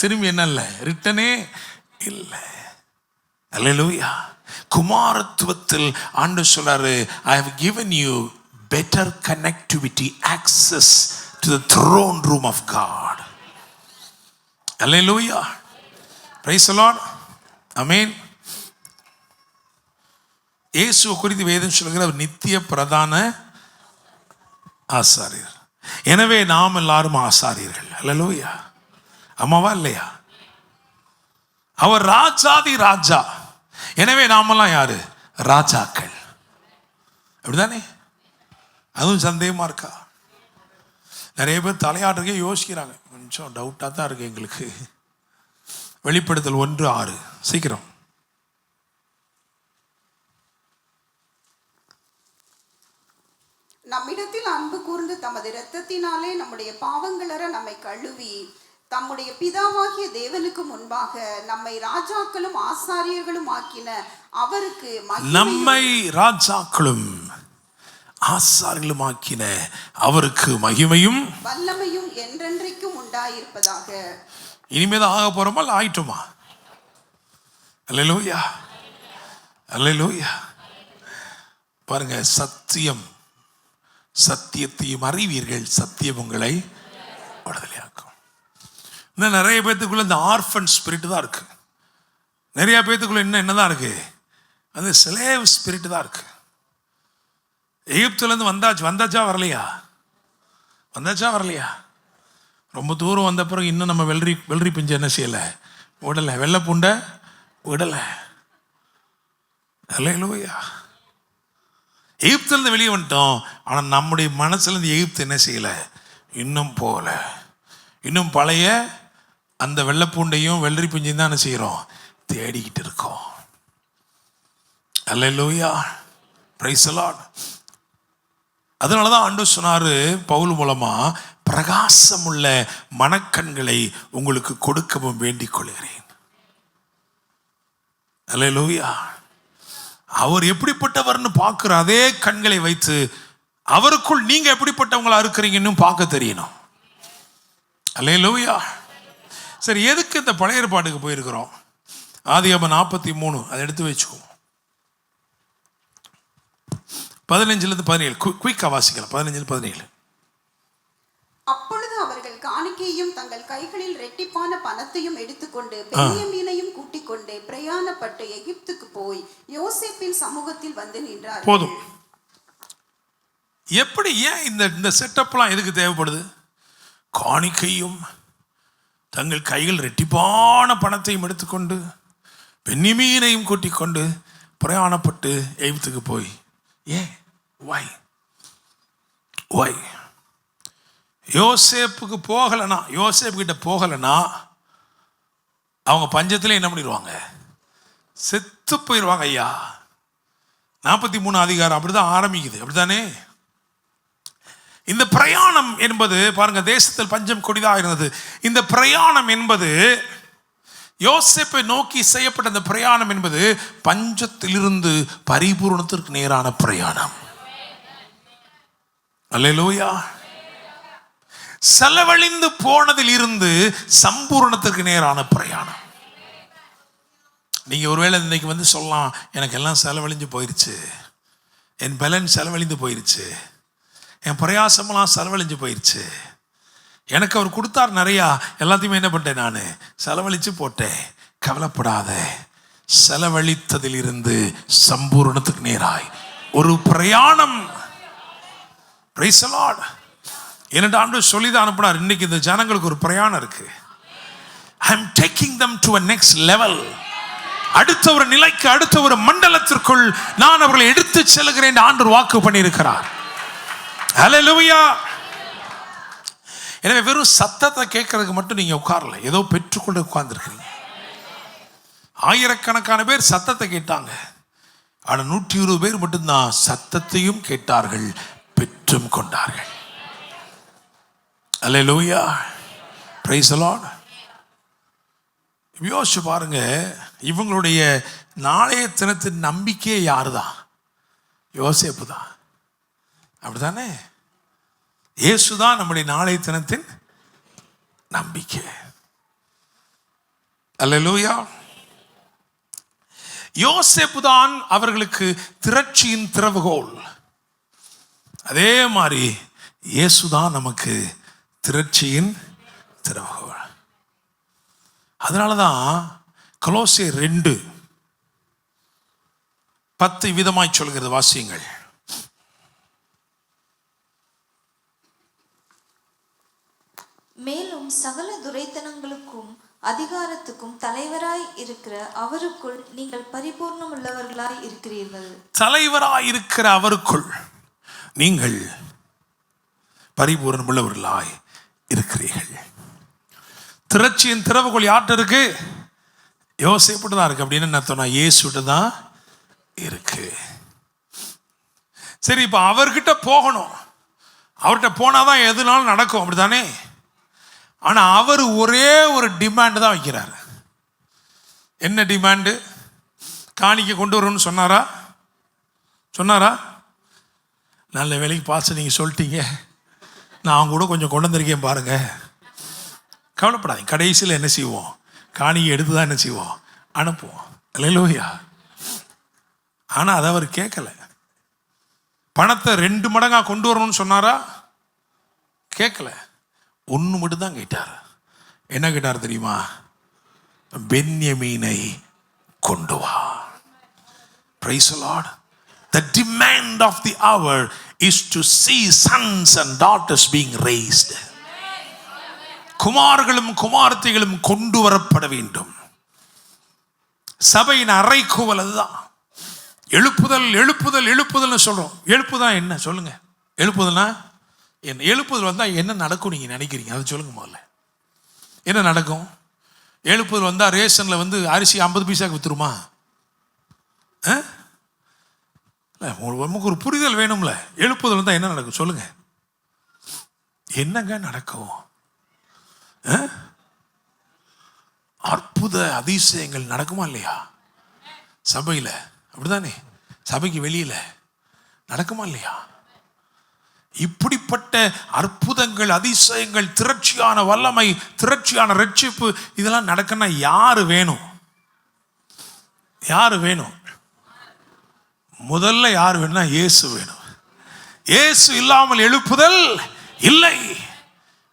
A: திரும்பி என்ன இல்லை, ரிட்டனே இல்லை. அல்லேலூயா. குமாரத்துவத்தில் ஆண்டவர் சொல்றாரு, I have given you better connectivity, access to the throne room of God. Hallelujah. Praise the Lord. Amen. இயேசு குறித்து வேதம் சொல்கிற நித்திய பிரதான ஆசாரியர். எனவே நாம் எல்லாரும் ஆசாரியர்கள். அல்லேலூயா. அம்மாவா இல்லையா? அவர் ராஜாதி ராஜா. எனவே நாமெல்லாம் யாரு? ராஜாக்கள். அப்படிதானே? அதுவும் சந்தேகமா இருக்கா? நிறைய பேர் தலையாட்டுக்கே யோசிக்கிறாங்க. கொஞ்சம் டவுட்டாக தான் இருக்கு எங்களுக்கு. வெளிப்படுத்தல் 1:6. சீக்கிரம்.
B: நம்மிடத்தில் அன்பு கூர்ந்து தமது இரத்தத்தினாலே நம்முடைய பாவங்களற நம்மை கழுவி தம்முடைய பிதாவாகிய தேவனுக்கு முன்பாக நம்மை ராஜாக்களும் ஆசாரியர்களும் ஆக்கின அவருக்கு
A: நம்மை ராஜாக்களும் ஆசாரியர்களும் ஆக்கின அவருக்கு மகிமையும்
B: வல்லமையும் என்றென்றைக்கும் உண்டாயிருப்பதாக.
A: இனிமேதான் ஆக போறோமா? இல்லை ஆயிட்டோமா? அல்லேலூயா. அல்லேலூயா. பாருங்க, சத்தியத்தையும் அறிவீர்கள், சத்தியம் உங்களை விடுதலையாக்கும். இன்னும் நிறைய பேத்துக்குள்ள இந்த ஆர்ஃபன் ஸ்பிரிட் தான் இருக்கு. நிறைய பேத்துக்குள்ள இன்னும் என்னதான் இருக்கு? அந்த ஸ்லேவ் ஸ்பிரிட் தான் இருக்கு. எகிப்துலேருந்து வந்தாச்சா வரலையா? ரொம்ப தூரம் வந்த பிறகு இன்னும் நம்ம வெள்ளரி பிஞ்சு என்ன செய்யலை? விடலை. வெள்ளை பூண்டை விடலை. அல்லேலூயா. எகிப்துலேருந்து வெளியே வந்துட்டோம். ஆனால் நம்முடைய மனசுலேருந்து எகிப்து என்ன செய்யலை? இன்னும் போகல. இன்னும் பழைய அந்த வெள்ளைப்பூண்டையும் வெள்ளரி பிஞ்சையும் தான் என்ன செய்கிறோம்? தேடிக்கிட்டு இருக்கோம். அல்லேலூயா, பிரைஸ் தி லார்ட். அதனால தான் ஆண்டவர் சொன்னாரு பவுல் மூலமா, பிரகாசமுள்ள மனக்கண்களை உங்களுக்கு கொடுக்கவும் வேண்டிக் கொள்கிறேன். அல்லேலூயா. அவர் எப்படிப்பட்டவர்னு பார்க்கிற அதே கண்களை வைத்து அவருக்குள் நீங்க எப்படிப்பட்டவங்களா இருக்கிறீங்கன்னு பார்க்க தெரியணும். அல்லேலூயா. சரி, எதுக்கு இந்த பழைய ஏற்பாட்டுக்கு போயிருக்கிறோம்? ஆதியாகமம் 43 அதை எடுத்து வச்சுக்கோ. 15-17 குயிக்கா வாசிக்கலாம். 15-17.
B: அப்பொழுது அவர்கள் காணிக்கையும் தங்கள் கைகளில் ரெட்டிப்பான பணத்தையும் எடுத்துக்கொண்டு பென்யமீனையும் கூட்டிக் கொண்டு பிரயாணப்பட்டு எகிப்துக்கு போய் யோசேப்பின் சமூகத்தில் வந்து நின்றார்கள்.
A: போதும். எப்படி, ஏன் இந்த செட்டப்லாம் எதுக்கு தேவைப்படுது? காணிக்கையும் தங்கள் கையில் ரெட்டிப்பான பணத்தையும் எடுத்துக்கொண்டு பென்யமீனையும் கூட்டிக் கொண்டு பிரயாணப்பட்டு எகிப்துக்கு போய், ஏன்? வை யோசேப்புக்கு போகலைன்னா, யோசேப்பு கிட்ட போகலைன்னா அவங்க பஞ்சத்தில் என்ன பண்ணிடுவாங்க? செத்து போயிடுவாங்க. ஐயா, 43 அதிகாரம் அப்படிதான் ஆரம்பிக்குது. அப்படித்தானே? இந்த பிரயாணம் என்பது பாருங்க, தேசத்தில் பஞ்சம் கொடிதாக இருந்தது. இந்த பிரயாணம் என்பது யோசேப்பை நோக்கி செய்யப்பட்ட இந்த பிரயாணம் என்பது பஞ்சத்திலிருந்து பரிபூரணத்திற்கு நேரான பிரயாணம். அல்லேலூயா. செலவழிந்து போனதில் இருந்து சம்பூரணத்திற்கு நேரான பிரயாணம். நீங்க ஒருவேளை இன்னைக்கு வந்து சொல்லலாம், எனக்கு எல்லாம் செலவழிஞ்சு போயிருச்சு, என் பலன் செலவழிந்து போயிருச்சு, என் பிரயாசமெல்லாம் செலவழிஞ்சு போயிருச்சு, எனக்கு அவர் கொடுத்தார் நிறையா, எல்லாத்தையுமே என்ன பண்ணிட்டேன்? நான் செலவழிச்சு போட்டேன். கவலைப்படாத, செலவழித்ததில் இருந்து சம்பூரணத்துக்கு நேராய் ஒரு பிரயாணம். Price the Lord. என்னடா ஆண்டவர் சொல்லி தான் அனுப்பினார். இன்னைக்கு இந்த ஜனங்களுக்கு ஒரு பிரயாணம் இருக்கு. ஐ அம் taking them to a next level. அடுத்த ஒரு நிலைக்கு, அடுத்த ஒரு மண்டலத்திற்குள் நான் அவர்களை எடுத்து செல்கிறேன். ஆண்டவர் வாக்கு பண்ணியிருக்கிறார். ஹல்லேலூயா. எனவே வெறும் சத்தத்தை கேட்கறதுக்கு மட்டும் நீங்க உட்காரல, ஏதோ பெற்றுக்கொண்டு உட்கார்ந்துருக்கீங்க. ஆயிரக்கணக்கான பேர் சத்தத்தை கேட்டாங்க, ஆனால் 120 பேர் மட்டும்தான் சத்தத்தையும் கேட்டார்கள், பெற்றும் கொண்டார்கள். அல்லேலூயா, பிரைஸ் தி லார்ட். யோசிச்சு பாருங்க, இவங்களுடைய நாளைய தினத்தின் நம்பிக்கையே யாருதான்? யோசேப்பு தான். அப்படித்தானே? இயேசுதான் நம்முடைய நாளைய தினத்தின் நம்பிக்கை. அல்லேலூயா. யோசேப்பு தான் அவர்களுக்கு திரட்சியின் திறவுகோல். அதே மாதிரி இயேசுதான் நமக்கு திரட்சியின் திறவுகோல். அதனாலதான் கொலோசியர் 2:10 விதமாய் சொல்கிறது. வாசியுங்கள்.
C: மேலும் சகல துரைத்தனங்களுக்கும் அதிகாரத்துக்கும் தலைவராய் இருக்கிற அவருக்குள் நீங்கள் பரிபூர்ணம் உள்ளவர்களாய் இருக்கிறீர்கள்.
A: தலைவராய் இருக்கிற அவருக்குள் நீங்கள் பரிபூர்ணம் உள்ளவர்களாய் இருக்கிறீர்கள். திரட்சியின் திறவுகோல் யார்கிட்ட இருக்கு? யோசேப்பு தான் இருக்கு. அப்படின்னு என்ன அர்த்தம்னா, இயேசுகிட்ட தான் இருக்கு. சரி, இப்ப அவர்கிட்ட போகணும். அவர்கிட்ட போனாதான் எதுனாலும் நடக்கும், அப்படித்தானே? ஆனா அவர் ஒரே ஒரு டிமாண்ட் தான் வைக்கிறார். என்ன டிமாண்டு? காணிக்கை கொண்டு வரணும்னு சொன்னாரா? நல்ல வேலைக்கு பார்த்து நீங்க சொல்லிட்டீங்க, நான் கூட கொஞ்சம் கொண்டு வந்திருக்கேன் பாருங்க. கவலைப்படாதீங்க, கடைசியில் என்ன செய்வோம்? காணிக்கை எடுத்து தான் என்ன செய்வோம்? அனுப்புவோம். அல்லேலூயா. ஆனால் அதை அவர் கேட்கல. பணத்தை 2 மடங்கா கொண்டு வரணும்னு சொன்னாரா? கேட்கல. 1 மட்டும் தான் கேட்டார். என்ன கேட்டார் தெரியுமா? பென்யமீனை கொண்டு வா. Praise the Lord. The demand of the hour is to see sons and daughters being raised. குமார்களும் குமார்த்திகளும் கொண்டு வரப்பட வேண்டும். சபையின் அறைகூவல் அதுதான். எழுப்புதல் எழுப்புதல் எழுப்புதல்னு சொல்றோம். எழுப்புதான் என்ன சொல்லுங்க? எழுப்புதல்னா என்ன? எழுப்புதல் வந்தா என்ன நடக்கும் நீங்க நினைக்கிறீங்க? அது சொல்லுங்க முதல்ல. என்ன நடக்கும்? எழுப்புதல் வந்தால் ரேஷனில் வந்து அரிசி 50 பைசாக்கு விற்றுருமா? நமக்கு ஒரு புரிதல் வேணும்ல. எழுப்புதல் வந்தால் என்ன நடக்கும் சொல்லுங்க? என்னங்க நடக்கும்? அற்புத அதிசயங்கள் நடக்குமா இல்லையா? சபையில் அப்படிதானே, சபைக்கு வெளியில் நடக்குமா இல்லையா? இப்படிப்பட்ட அற்புதங்கள், அதிசயங்கள், திரட்சியான வல்லமை, திரட்சியான ரட்சிப்பு, இதெல்லாம் நடக்கணும்னா யாரு வேணும்? யாரு வேணும்? முதல்ல யார் வேணும்னா இயேசு வேணும். இயேசு இல்லாமல் எழுப்புதல் இல்லை.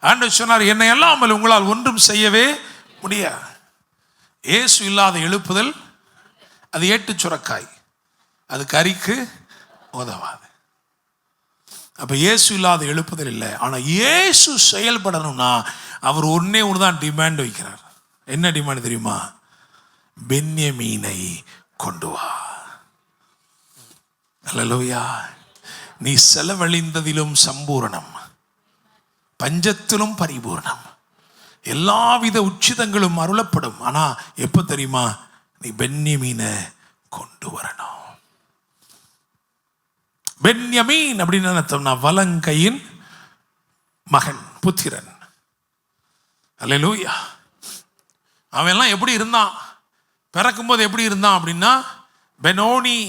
A: ஆண்டவர் சொன்னார், என்னை இல்லாமல் உங்களால் ஒன்றும் செய்யவே முடியாது. இயேசு இல்லாத எழுப்புதல் அது ஏட்டு சுரக்காய், அது கறிக்கு உதவாது. அப்ப இயேசு இல்லாத எழுப்புதல் இல்லை. ஆனா இயேசு செயல்படணும்னா அவர் ஒன்னே ஒண்ணுதான் டிமாண்ட் வைக்கிறார். என்ன டிமாண்ட் தெரியுமா? பென்யமீனை கொண்டு வா. அல்லேலூயா. நீ செலவழிந்ததிலும் சம்பூரணம், பஞ்சத்திலும் பரிபூர்ணம், எல்லாவித உச்சிதங்களும் அருளப்படும். ஆனா எப்ப தெரியுமா? நீ பென்யமீனை கொண்டு வரணும். பென்யமீன் அப்படின்னு அர்த்தம்னா வலங்கையின் மகன், புத்திரன். அல்லேலூயா. அவன் எல்லாம் எப்படி இருந்தான்? பிறக்கும்போது எப்படி இருந்தான் அப்படின்னா பெனோனி.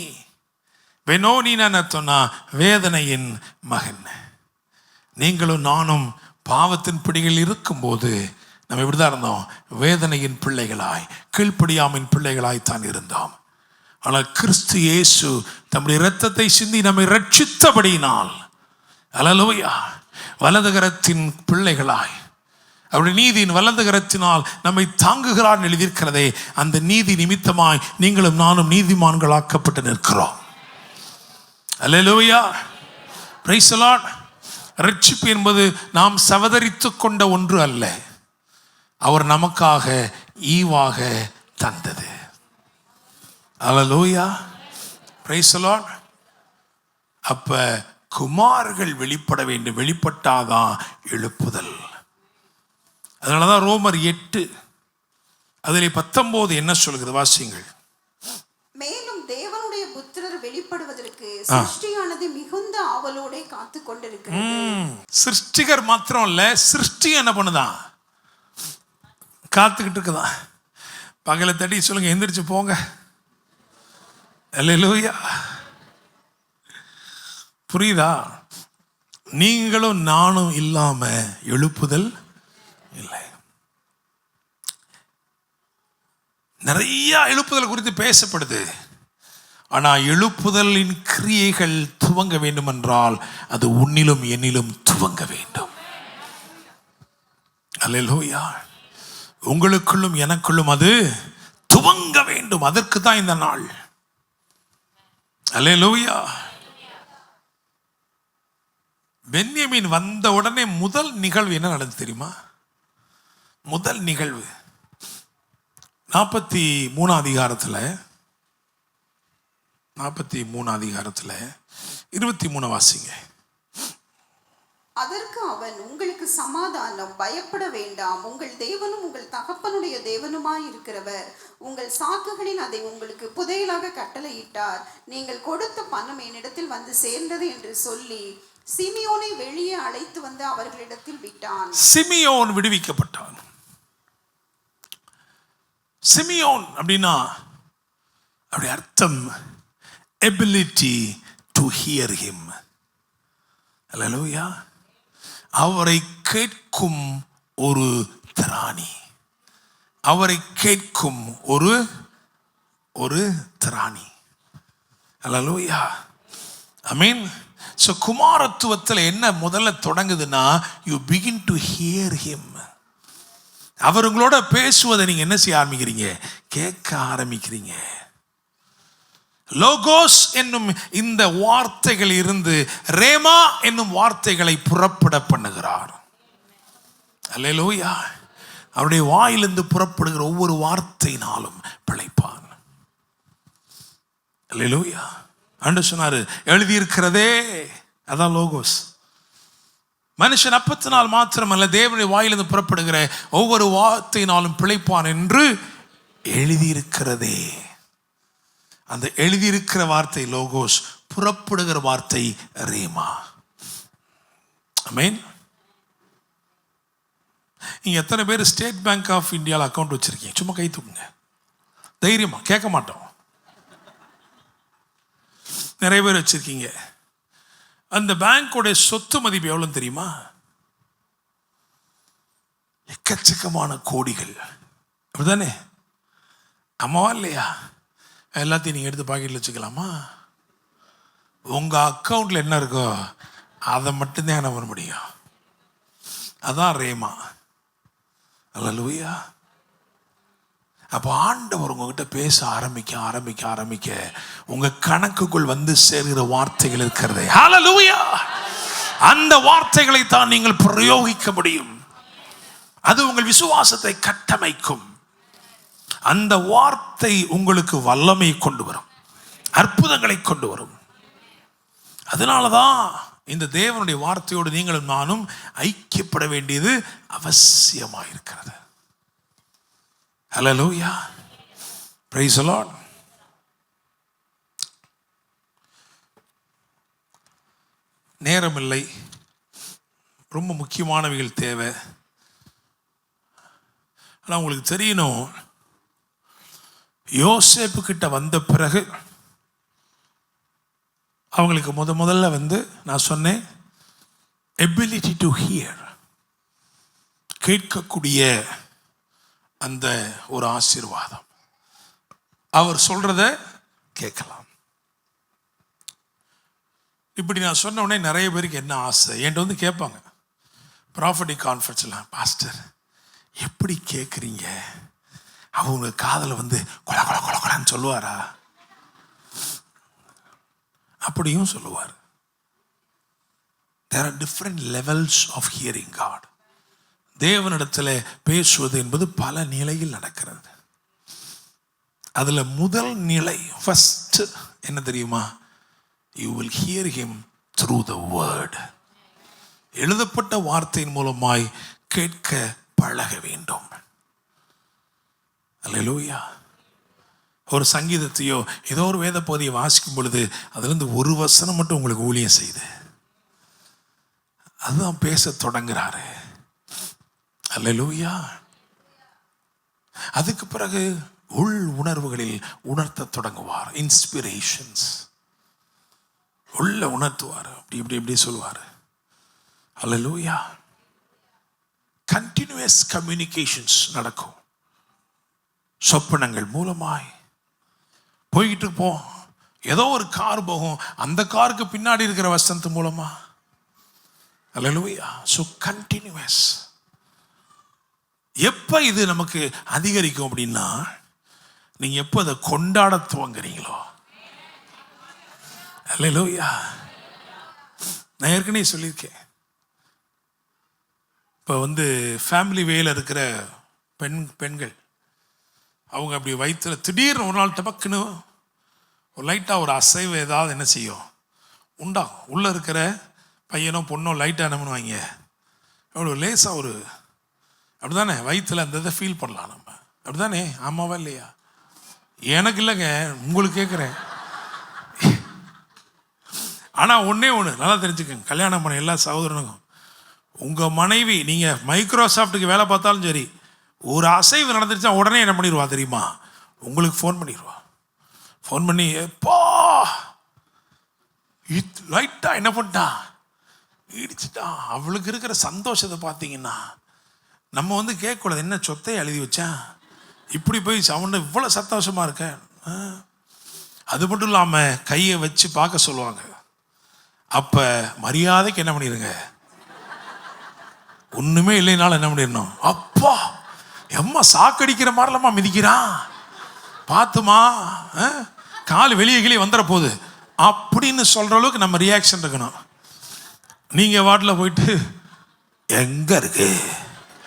A: பெனோனின்னு அர்த்தம்னா வேதனையின் மகன். நீங்களும் நானும் பாவத்தின் பிடிகள் இருக்கும்போது நம்ம இப்படிதான் இருந்தோம், வேதனையின் பிள்ளைகளாய், கீழ்ப்படியாமையின் பிள்ளைகளாய் தான் இருந்தோம். ஆனால் கிறிஸ்து இயேசு தம்முடைய இரத்தத்தை சிந்தி நம்மை ரட்சித்தபடியினால், அல்லேலூயா, வலதுகரத்தின் பிள்ளைகளாய், அவருடைய நீதியின் வலதுகரத்தினால் நம்மை தாங்குகிறார் எழுதியிருக்கிறதே, அந்த நீதி நிமித்தமாய் நீங்களும் நானும் நீதிமான்களாக்கப்பட்டு நிற்கிறோம். அல்லேலூயா, பிரைஸ் தி லார்ட். ரட்சிப்பு என்பது நாம் சவதரித்து கொண்ட ஒன்று அல்ல, அவர் நமக்காக ஈவாக தந்தது. அல்லேலூயா, பிரைஸ் தி லார்ட். அப்ப குமார்கள் வெளிப்பட வேண்டும், வெளிப்பட்டாதான் எழுப்புதல். அதனாலதான் ரோமர் 8 அதிலே 19 என்ன சொல்கிறது? வாசிங்கள்.
B: மேலும் தேவனுடைய புத்திரர் வெளிப்படுவதற்கு சிருஷ்டியானது மிகுந்த ஆவலோட காத்து கொண்டிருக்கிறது.
A: சிருஷ்டிகர் மாத்திரம் இல்ல, சிருஷ்டி என்ன பண்ணுதான்? காத்துக்கிட்டு இருக்குதான். பகலை தட்டி சொல்லுங்க, எந்திரிச்சு போங்க. அல்லேலூயா. புரியுதா? நீங்களும் நானும் இல்லாம எழுப்புதல் இல்லை. நிறைய எழுப்புதல் குறித்து பேசப்படுது. ஆனா எழுப்புதலின் கிரியைகள் துவங்க வேண்டும் என்றால் அது உன்னிலும் என்னிலும் துவங்க வேண்டும். அல்லேலூயா. உங்களுக்குள்ளும் எனக்குள்ளும் அது துவங்க வேண்டும். அதற்கு தான் இந்த நாள். அல்லேலூயா. பென்யமீன் வந்த உடனே முதல் நிகழ்வு என்ன நடந்தது தெரியுமா? முதல் நிகழ்வு 43 அதிகாரத்தில் 23 வாசிங்க.
B: அதற்கு அவன், உங்களுக்கு சமாதானம், பயப்பட வேண்டாம். உங்கள் தேவனும் உங்கள் தகப்பனுடைய தேவனுமாய் இருக்கிறவர் உங்கள் சாக்குகளில் அதை உங்களுக்கு புதையலாக கட்டளையிட்டார். நீங்கள் கொடுத்த பணம் என்னிடத்தில் வந்து சேர்ந்தது என்று சொல்லி சிமியோனை வெளியே அழைத்து வந்து அவர்களிடத்தில் விட்டான்.
A: சிமியோன் விடுவிக்கப்பட்டான். சிமியோன் அப்படின்னா அப்படி அர்த்தம் எபிலிட்டி டு ஹியர் ஹிம். அல்லேலூயா. அவரை கேட்கும் ஒரு திராணி, அவரை கேட்கும் ஒரு திராணி. அல்லேலூயா, ஆமென். ஸோ குமாரத்துவத்தில் என்ன முதல்ல தொடங்குதுன்னா, you begin to hear him. அவர் உங்களோட பேசுவதை நீங்க என்ன செய்ய ஆரம்பிக்கிறீங்க? கேட்க ஆரம்பிக்கிறீங்க. லோகோஸ் என்னும் இந்த வார்த்தைகள் இருந்து ரேமா என்னும் வார்த்தைகளை புறப்பட பண்ணுகிறார். அல்லேலூயா. அவருடைய வாயிலிருந்து புறப்படுகிற ஒவ்வொரு வார்த்தையினாலும் பிழைப்பான். அல்லேலூயா. ஆண்டவர் சொன்னாரு, எழுதியிருக்கிறதே, அதான் லோகோஸ். மனுஷன் அப்பத்தினால் மாத்திரமல்ல தேவனுடைய வாயிலிருந்து புறப்படுகிற ஒவ்வொரு வார்த்தையினாலும் பிழைப்பான் என்று எழுதியிருக்கிறதே. அந்த எழுதியிருக்கிற வார்த்தை லோகோஸ், புறப்படுகிற வார்த்தை ரேமா. ஆமென். நீங்க எத்தனை பேர் ஸ்டேட் பேங்க் ஆஃப் இந்தியாவில் அக்கௌண்ட் வச்சிருக்கீங்க? சும்மா கை தூக்குங்க தைரியமா, கேட்க மாட்டோம். நிறைய பேர் வச்சிருக்கீங்க. அந்த பேங்கோடைய சொத்து மதிப்பு எவ்வளவு தெரியுமா? எக்கச்சக்கமான கோடிகள். அப்படிதானே? அம்மாவா இல்லையா? எல்லாத்தையும் நீங்க எடுத்து பாக்கெட்ல வச்சுக்கலாமா? உங்க அக்கௌண்ட்ல என்ன இருக்கோ அதை மட்டும்தான் என்ன பண்ண முடியும். அதான் ரேமா. அல்லேலூயா. அப்போ ஆண்டவர் உங்ககிட்ட பேச ஆரம்பிக்க உங்க கணக்குக்குள் வந்து சேர்கிற வார்த்தைகள் இருக்கிறது. ஹல்லேலூயா. அந்த வார்த்தைகளை தான் நீங்கள் பிரயோகிக்க முடியும். அது உங்கள் விசுவாசத்தை கட்டமைக்கும். அந்த வார்த்தை உங்களுக்கு வல்லமை கொண்டு வரும், அற்புதங்களை கொண்டு வரும். அதனாலதான் இந்த தேவனுடைய வார்த்தையோடு நீங்களும் நானும் ஐக்கியப்பட வேண்டியது அவசியமாயிருக்கிறது. ஹல்லேலூயா. Praise the Lord. நேரம் இல்லை, ரொம்ப முக்கியமானவைகள் தேவை. ஆனால் உங்களுக்கு தெரியணும், யோசேப்பு கிட்ட வந்த பிறகு அவங்களுக்கு முதல்ல வந்து நான் சொன்னேன், எபிலிட்டி டு ஹியர், கேட்கக்கூடிய அந்த ஒரு ஆசீர்வாதம். அவர் சொல்றத கேட்கலாம். இப்படி நான் சொன்ன உடனே நிறைய பேருக்கு என்ன ஆசை, என்கிட்ட வந்து கேட்பாங்க ப்ராஃபட்டிக் கான்ஃபரன்ஸ்ல, பாஸ்டர் எப்படி கேட்குறீங்க? அவங்க காதில் வந்து கொல கொல கொல கொலன்னு சொல்லுவாரா? அப்படியும் சொல்லுவார். There are different levels of hearing God. தேவனிடத்தில் பேசுவது என்பது பல நிலையில் நடக்கிறது. அதுல முதல் நிலை, ஃபர்ஸ்ட் என்ன தெரியுமா? You will hear him through the word. எழுதப்பட்ட வார்த்தையின் மூலமாய் கேட்க பழக வேண்டும். அல்லேலூயா. ஒரு சங்கீதத்தையோ ஏதோ ஒரு வேத பகுதியை வாசிக்கும் பொழுது அதிலிருந்து ஒரு வசனம் மட்டும் உங்களுக்கு ஊழியம் செய்து அதுதான் பேச தொடங்குறாரு. அல்லேலூயா. அதுக்கு பிறகு உள் உணர்வுகளில் உணர்த்த தொடங்குவார். இன்ஸ்பிரேஷன்ஸ் உள்ள உணர்த்துவார். அப்படி இப்படி இப்படி சொல்லுவார். அல்லேலூயா. கண்டினியூஸ் கம்யூனிகேஷன்ஸ் நடக்கும். சொப்பனங்கள் மூலமாய் போய்கிட்டு இருப்போம். ஏதோ ஒரு கார் போகும், அந்த காருக்கு பின்னாடி இருக்கிற வசனத்து மூலமா. அல்லேலூயா. So continues. எப்ப இது நமக்கு அதிகரிக்கும் அப்படின்னா, நீங்க எப்போ அதை கொண்டாட துவங்குறீங்களோ. அல்லேலூயா. நான் ஏற்கனவே சொல்லியிருக்கேன், இப்போ வந்து ஃபேமிலி வேல இருக்கிற பெண்கள் அவங்க அப்படி வயிற்றுல திடீர்னு ஒரு நாள் டபக்குன்னு ஒரு லைட்டாக ஒரு அசைவு ஏதாவது என்ன செய்யும் உண்டாகும். உள்ளே இருக்கிற பையனோ பொண்ணோ லைட்டாக என்ன பண்ணுவாங்க, எவ்வளோ லேசாக ஒரு அப்படி தானே வயிற்றுல அந்த இதை ஃபீல் பண்ணலாம் நம்ம. அப்படி தானே? ஆமாவா இல்லையா? எனக்கு இல்லைங்க, உங்களுக்கு கேட்குறேன். ஆனால் ஒன்றே ஒன்று நல்லா தெரிஞ்சுக்கங்க, கல்யாணம் பண்ண எல்லா சகோதரனுக்கும், உங்கள் மனைவி நீங்கள் மைக்ரோசாஃப்ட்டுக்கு வேலை பார்த்தாலும் சரி, ஒரு அசைவு நடந்துருச்சா உடனே என்ன பண்ணிடுவா தெரியுமா? உங்களுக்கு ஃபோன் பண்ணிடுவா. ஃபோன் பண்ணி எப்போ லைட்டா என்ன பண்ணிட்டா இடிச்சுட்டா. அவளுக்கு இருக்கிற சந்தோஷத்தை பார்த்தீங்கன்னா நம்ம வந்து கேட்கக்கூடாது, என்ன சொத்தையை எழுதி வச்சா இப்படி போய் சவுண்ட இவ்வளோ சந்தோஷமா இருக்க. அது மட்டும் இல்லாமல் கையை வச்சு பார்க்க சொல்லுவாங்க. அப்போ மரியாதைக்கு என்ன பண்ணிடுங்க, ஒன்றுமே இல்லைனாலும் என்ன பண்ணிடணும், அப்பா எம்மா சாக்கடிக்கிற மாதிரிலம்மா மிதிக்கிறான் பார்த்துமா, கால் வெளியே கிளியே வந்துட போகுது அப்படின்னு சொல்கிற அளவுக்கு நம்ம ரியாக்ஷன் இருக்கணும். நீங்கள் வாட்டில் போயிட்டு எங்கே இருக்கு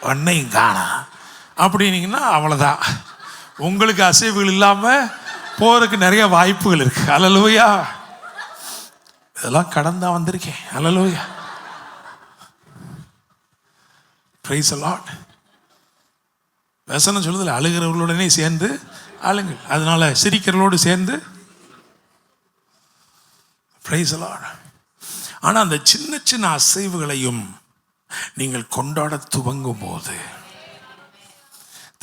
A: ஒன்னையும் காணா அப்படின்னீங்கன்னா அவ்வளோதான். உங்களுக்கு அசைவுகள் இல்லாமல் போகிறதுக்கு நிறைய வாய்ப்புகள் இருக்கு. அல்லேலூயா. இதெல்லாம் கடந்தா வந்திருக்கேன். அல்லேலூயா. Praise the Lord. வசனம் சொல்லுதில்ல, அழுகிறவர்களுடனே சேர்ந்து அழுங்கள், அதனால சிரிக்கிறவர்களோடு சேர்ந்து. Praise the Lord. ஆனால் அந்த சின்ன சின்ன அசைவுகளையும் நீங்கள் கொண்டாட துவங்கும் போது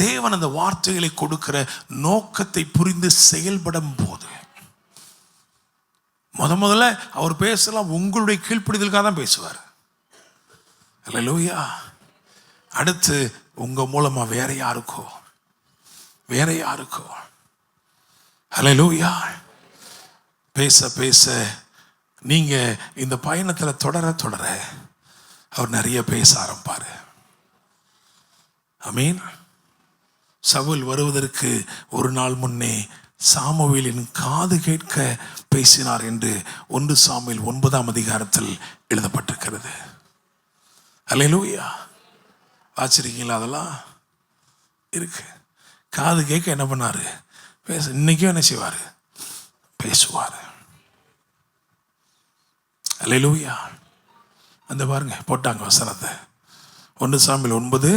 A: தேவன் அந்த வார்த்தைகளை கொடுக்கிற நோக்கத்தை புரிந்து செயல்படும் போது, முதல்ல அவர் பேசலாம் உங்களுடைய கீழ்ப்படிதலுக்காக தான் பேசுவார். அல்லேலூயா. அடுத்து உங்க மூலமா வேற யாருக்கோ அல்லேலூயா பேச பேச நீங்க இந்த பயணத்தில் தொடர தொடர அவர் நிறைய பேச ஆரம்பிப்பாரு. ஆமீன். சவுல் வருவதற்கு ஒரு நாள் முன்னே சாமுவேலின் காது கேட்க பேசினார் என்று 1 சாமுவேல் 9ஆம் அதிகாரத்தில் எழுதப்பட்டிருக்கிறது. அல்லேலூயா. ஆச்சரியங்களா? அதெல்லாம் இருக்கு. காது கேட்க என்ன பண்ணாரு? பேச. இன்னைக்கும் என்ன செய்வார்? பேசுவார். அல்லேலூயா. அந்த பாருங்க, போட்டாங்க வசனத்தை. 1 சாமுவேல் 9:10.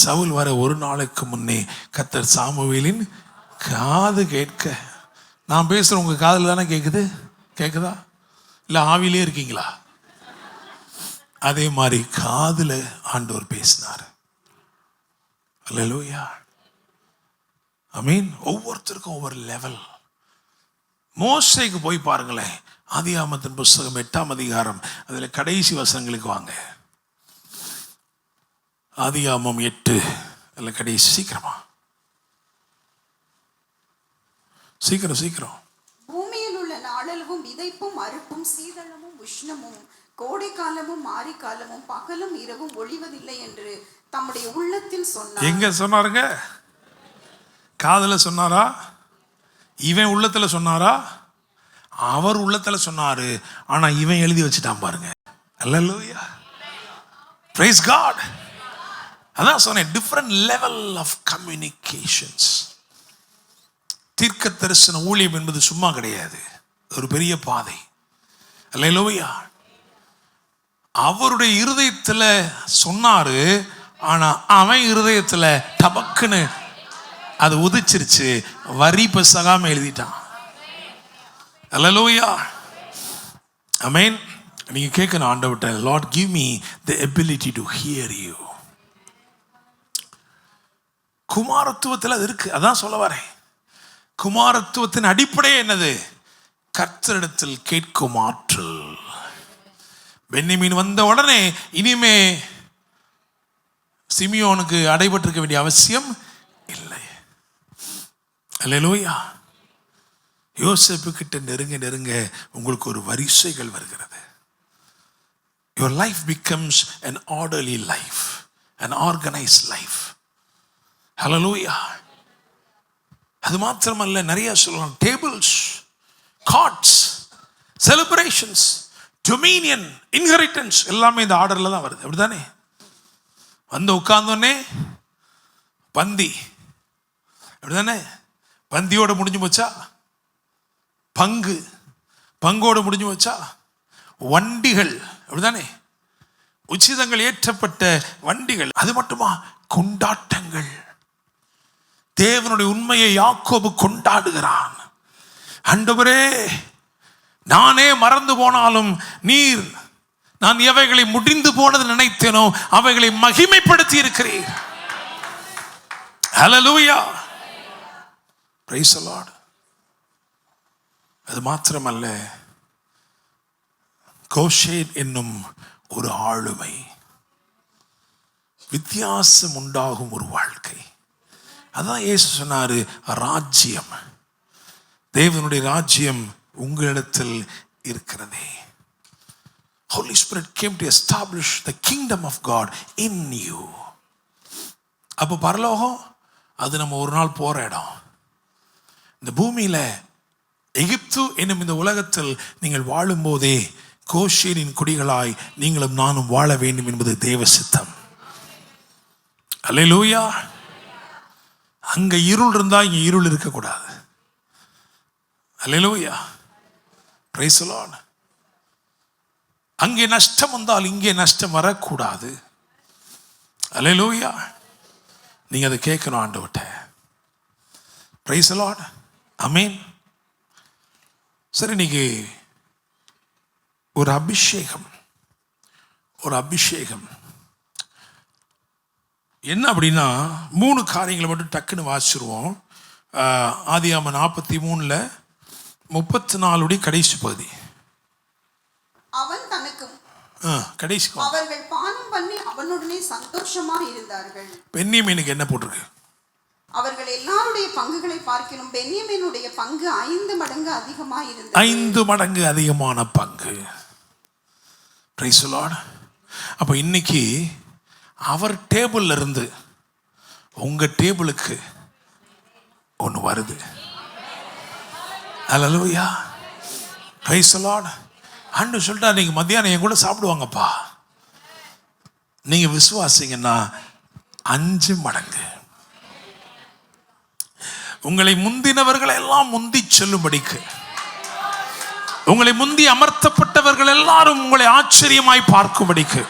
A: சவுல் வர ஒரு நாளைக்கு முன்னே கர்த்தர் சாமுவேலின் காது கேட்க. நான் பேசுகிறேன் உங்கள் காதில் தானே கேட்குதா? இல்லை ஆவிலே இருக்கீங்களா? அதே மாதிரி காதில் ஆண்டவர் பேசினார். அல்லேலூயா. ஆமீன். ஒவ்வொருத்தருக்கும் ஒவ்வொரு லெவல். மோசேக்கு போய் பாருங்களேன், ஆதியாகமத்தின் புஸ்தகம் 8ஆம் அதிகாரம், அதில் கடைசி வசனங்களுக்கு வாங்க. ஆதியாகமம் 8 அதில் கடைசி. சீக்கிரம்.
B: பூமியில் உள்ள நாளளவும் விதைப்பும் அறுப்பும் சீதளமும் உஷ்ணமும் கோடை காலமும் மாரி காலமும் பகலும் இரவும் ஒழிவதில்லை என்று தம்முடைய உள்ளத்தில் சொன்னார்.
A: எங்க சொன்னாருங்க? காதுல சொன்னாரா? இவன் உள்ளத்துல சொன்னாரா? அவர் உள்ளத்துல சொன்னாரு. ஆனா இவன் எழுதி வச்சுட்டான் பாருங்க. அல்லேலூயா. Praise God. அதான் சொன்னேன், டிஃபரண்ட் லெவல் ஆஃப் கம்யூனிகேஷன்ஸ். தீர்க்க தரிசன ஊழியம் என்பது சும்மா கிடையாது, ஒரு பெரிய பாதை. அல்லேலூயா. அவருடைய இருதயத்தில் சொன்னாரு, ஆனா அவன் இருதயத்தில் டபக்குன்னு அது உதிச்சிருச்சு, வரி பசகாம எழுதிட்டான். அல்லேலூயா. ஆமென். நீங்க கேட்கணும் ஆண்டவர்ட்ட, Lord give me the ability to hear you. குமாரத்துவத்தில் அது இருக்கு. அதான் சொல்ல வரேன். குமாரத்துவத்தின் அடிப்படை என்னது? கர்த்தரிடத்தில் கேட்கும் ஆற்றல். பென்யமீன் வந்த உடனே இனிமே சிமியோனுக்கு அடைபட்டிருக்க வேண்டிய அவசியம் இல்லை. அல்லேலூயா. யோசேப்பு கிட்ட நெருங்க நெருங்க உங்களுக்கு ஒரு வரிசைகள் வருகிறது. Your life becomes an orderly life, an organized life. Hallelujah. அது மாத்திரமல்ல, நிறைய சொல்லலாம். Tables, cards, celebrations, dominion, inheritance எல்லாமே இந்த ஆர்டர்ல தான் வருது. அப்படிதானே? வந்து உட்கார்ந்தோடனே பந்தி, அப்படிதானே? பந்தியோட முடிஞ்சு போச்சா? பங்கோடு முடிஞ்சு போச்சா? வண்டிகள், அப்படிதானே? உச்சிதங்கள் ஏற்றப்பட்ட வண்டிகள். அது மட்டுமா? கொண்டாட்டங்கள். தேவனுடைய உண்மையை யாக்கோபு கொண்டாடுகிறான். ஆண்டவரே, நானே மறந்து போனாலும் நீர், நான் எவைகளை முடிந்து போனது நினைத்தேனோ அவைகளை மகிமைப்படுத்தி இருக்கிறீர். ஹல்லேலூயா. Praise the Lord. அது மாத்திரமல்ல, கோஷேன் என்னும் ஒரு ஆளுமை, வித்தியாசம் உண்டாகும் ஒரு வாழ்க்கை. அதான் இயேசு சொன்னாரு, ராஜ்யம், தேவனுடைய ராஜ்யம் உங்களிடத்தில் இருக்கிறதே. Holy Spirit came to establish the kingdom of God in you. அப்போ பரலோகம் அது நம்ம ஒரு நாள் போற இடம். இந்த பூமியில எகிப்து என்னும் இந்த உலகத்தில் நீங்கள் வாழும் போதே கோஷேனின் குடிகளாய் நீங்களும் நானும் வாழ வேண்டும் என்பது தேவ சித்தம். அல்லேலூயா. அங்க இருள் இருந்தா இங்க இருள் இருக்கக்கூடாது. அல்லேலூயா. Praise the Lord. அங்கே நஷ்டம் வந்தால் இங்கே நஷ்டம் வரக்கூடாது. அல்லேலூயா. நீங்க அதை கேட்கணும் ஆண்டவர்ட்ட. Price the Lord. ஆமென். சரி, இன்னைக்கு ஒரு அபிஷேகம் என்ன அப்படின்னா 3 காரியங்களை மட்டும் டக்குன்னு வாசிச்சிருவோம். ஆதியாகமம் 43:34 கடைசி பகுதி.
B: அவன் தனக்கு
A: கடைசி
B: அவர்கள் பானம் பண்ணி அவனுடனே சந்தோஷமா இருந்தார்கள்.
A: பென்யமீனுக்கு என்ன போட்டிருக்கு?
B: அவர்கள் எல்லாருடைய பங்குகளை பார்க்கிலும் பென்யமீனுடைய பங்கு 5 மடங்கு அதிகமா இருந்தது.
A: 5 மடங்கு அதிகமான பங்கு. Praise the Lord. அப்ப இன்னைக்கு அவர் டேபிள்ல இருந்து உங்க டேபிளுக்கு ஒன்று வருது. அல்லேலூயா. Praise the Lord. ஆண்டவர் சொல்லிட்டார், நீங்க மத்தியானம் என் கூட சாப்பிடுவாங்கப்பா. நீங்க விசுவாசிங்கன்னா 5 மடங்கு. உங்களை முந்தினவர்களை எல்லாம் முந்தி செல்லும்படிக்கு, உங்களை முந்தி அமர்த்தப்பட்டவர்கள் எல்லாரும் உங்களை ஆச்சரியமாய் பார்க்கும்படிக்கு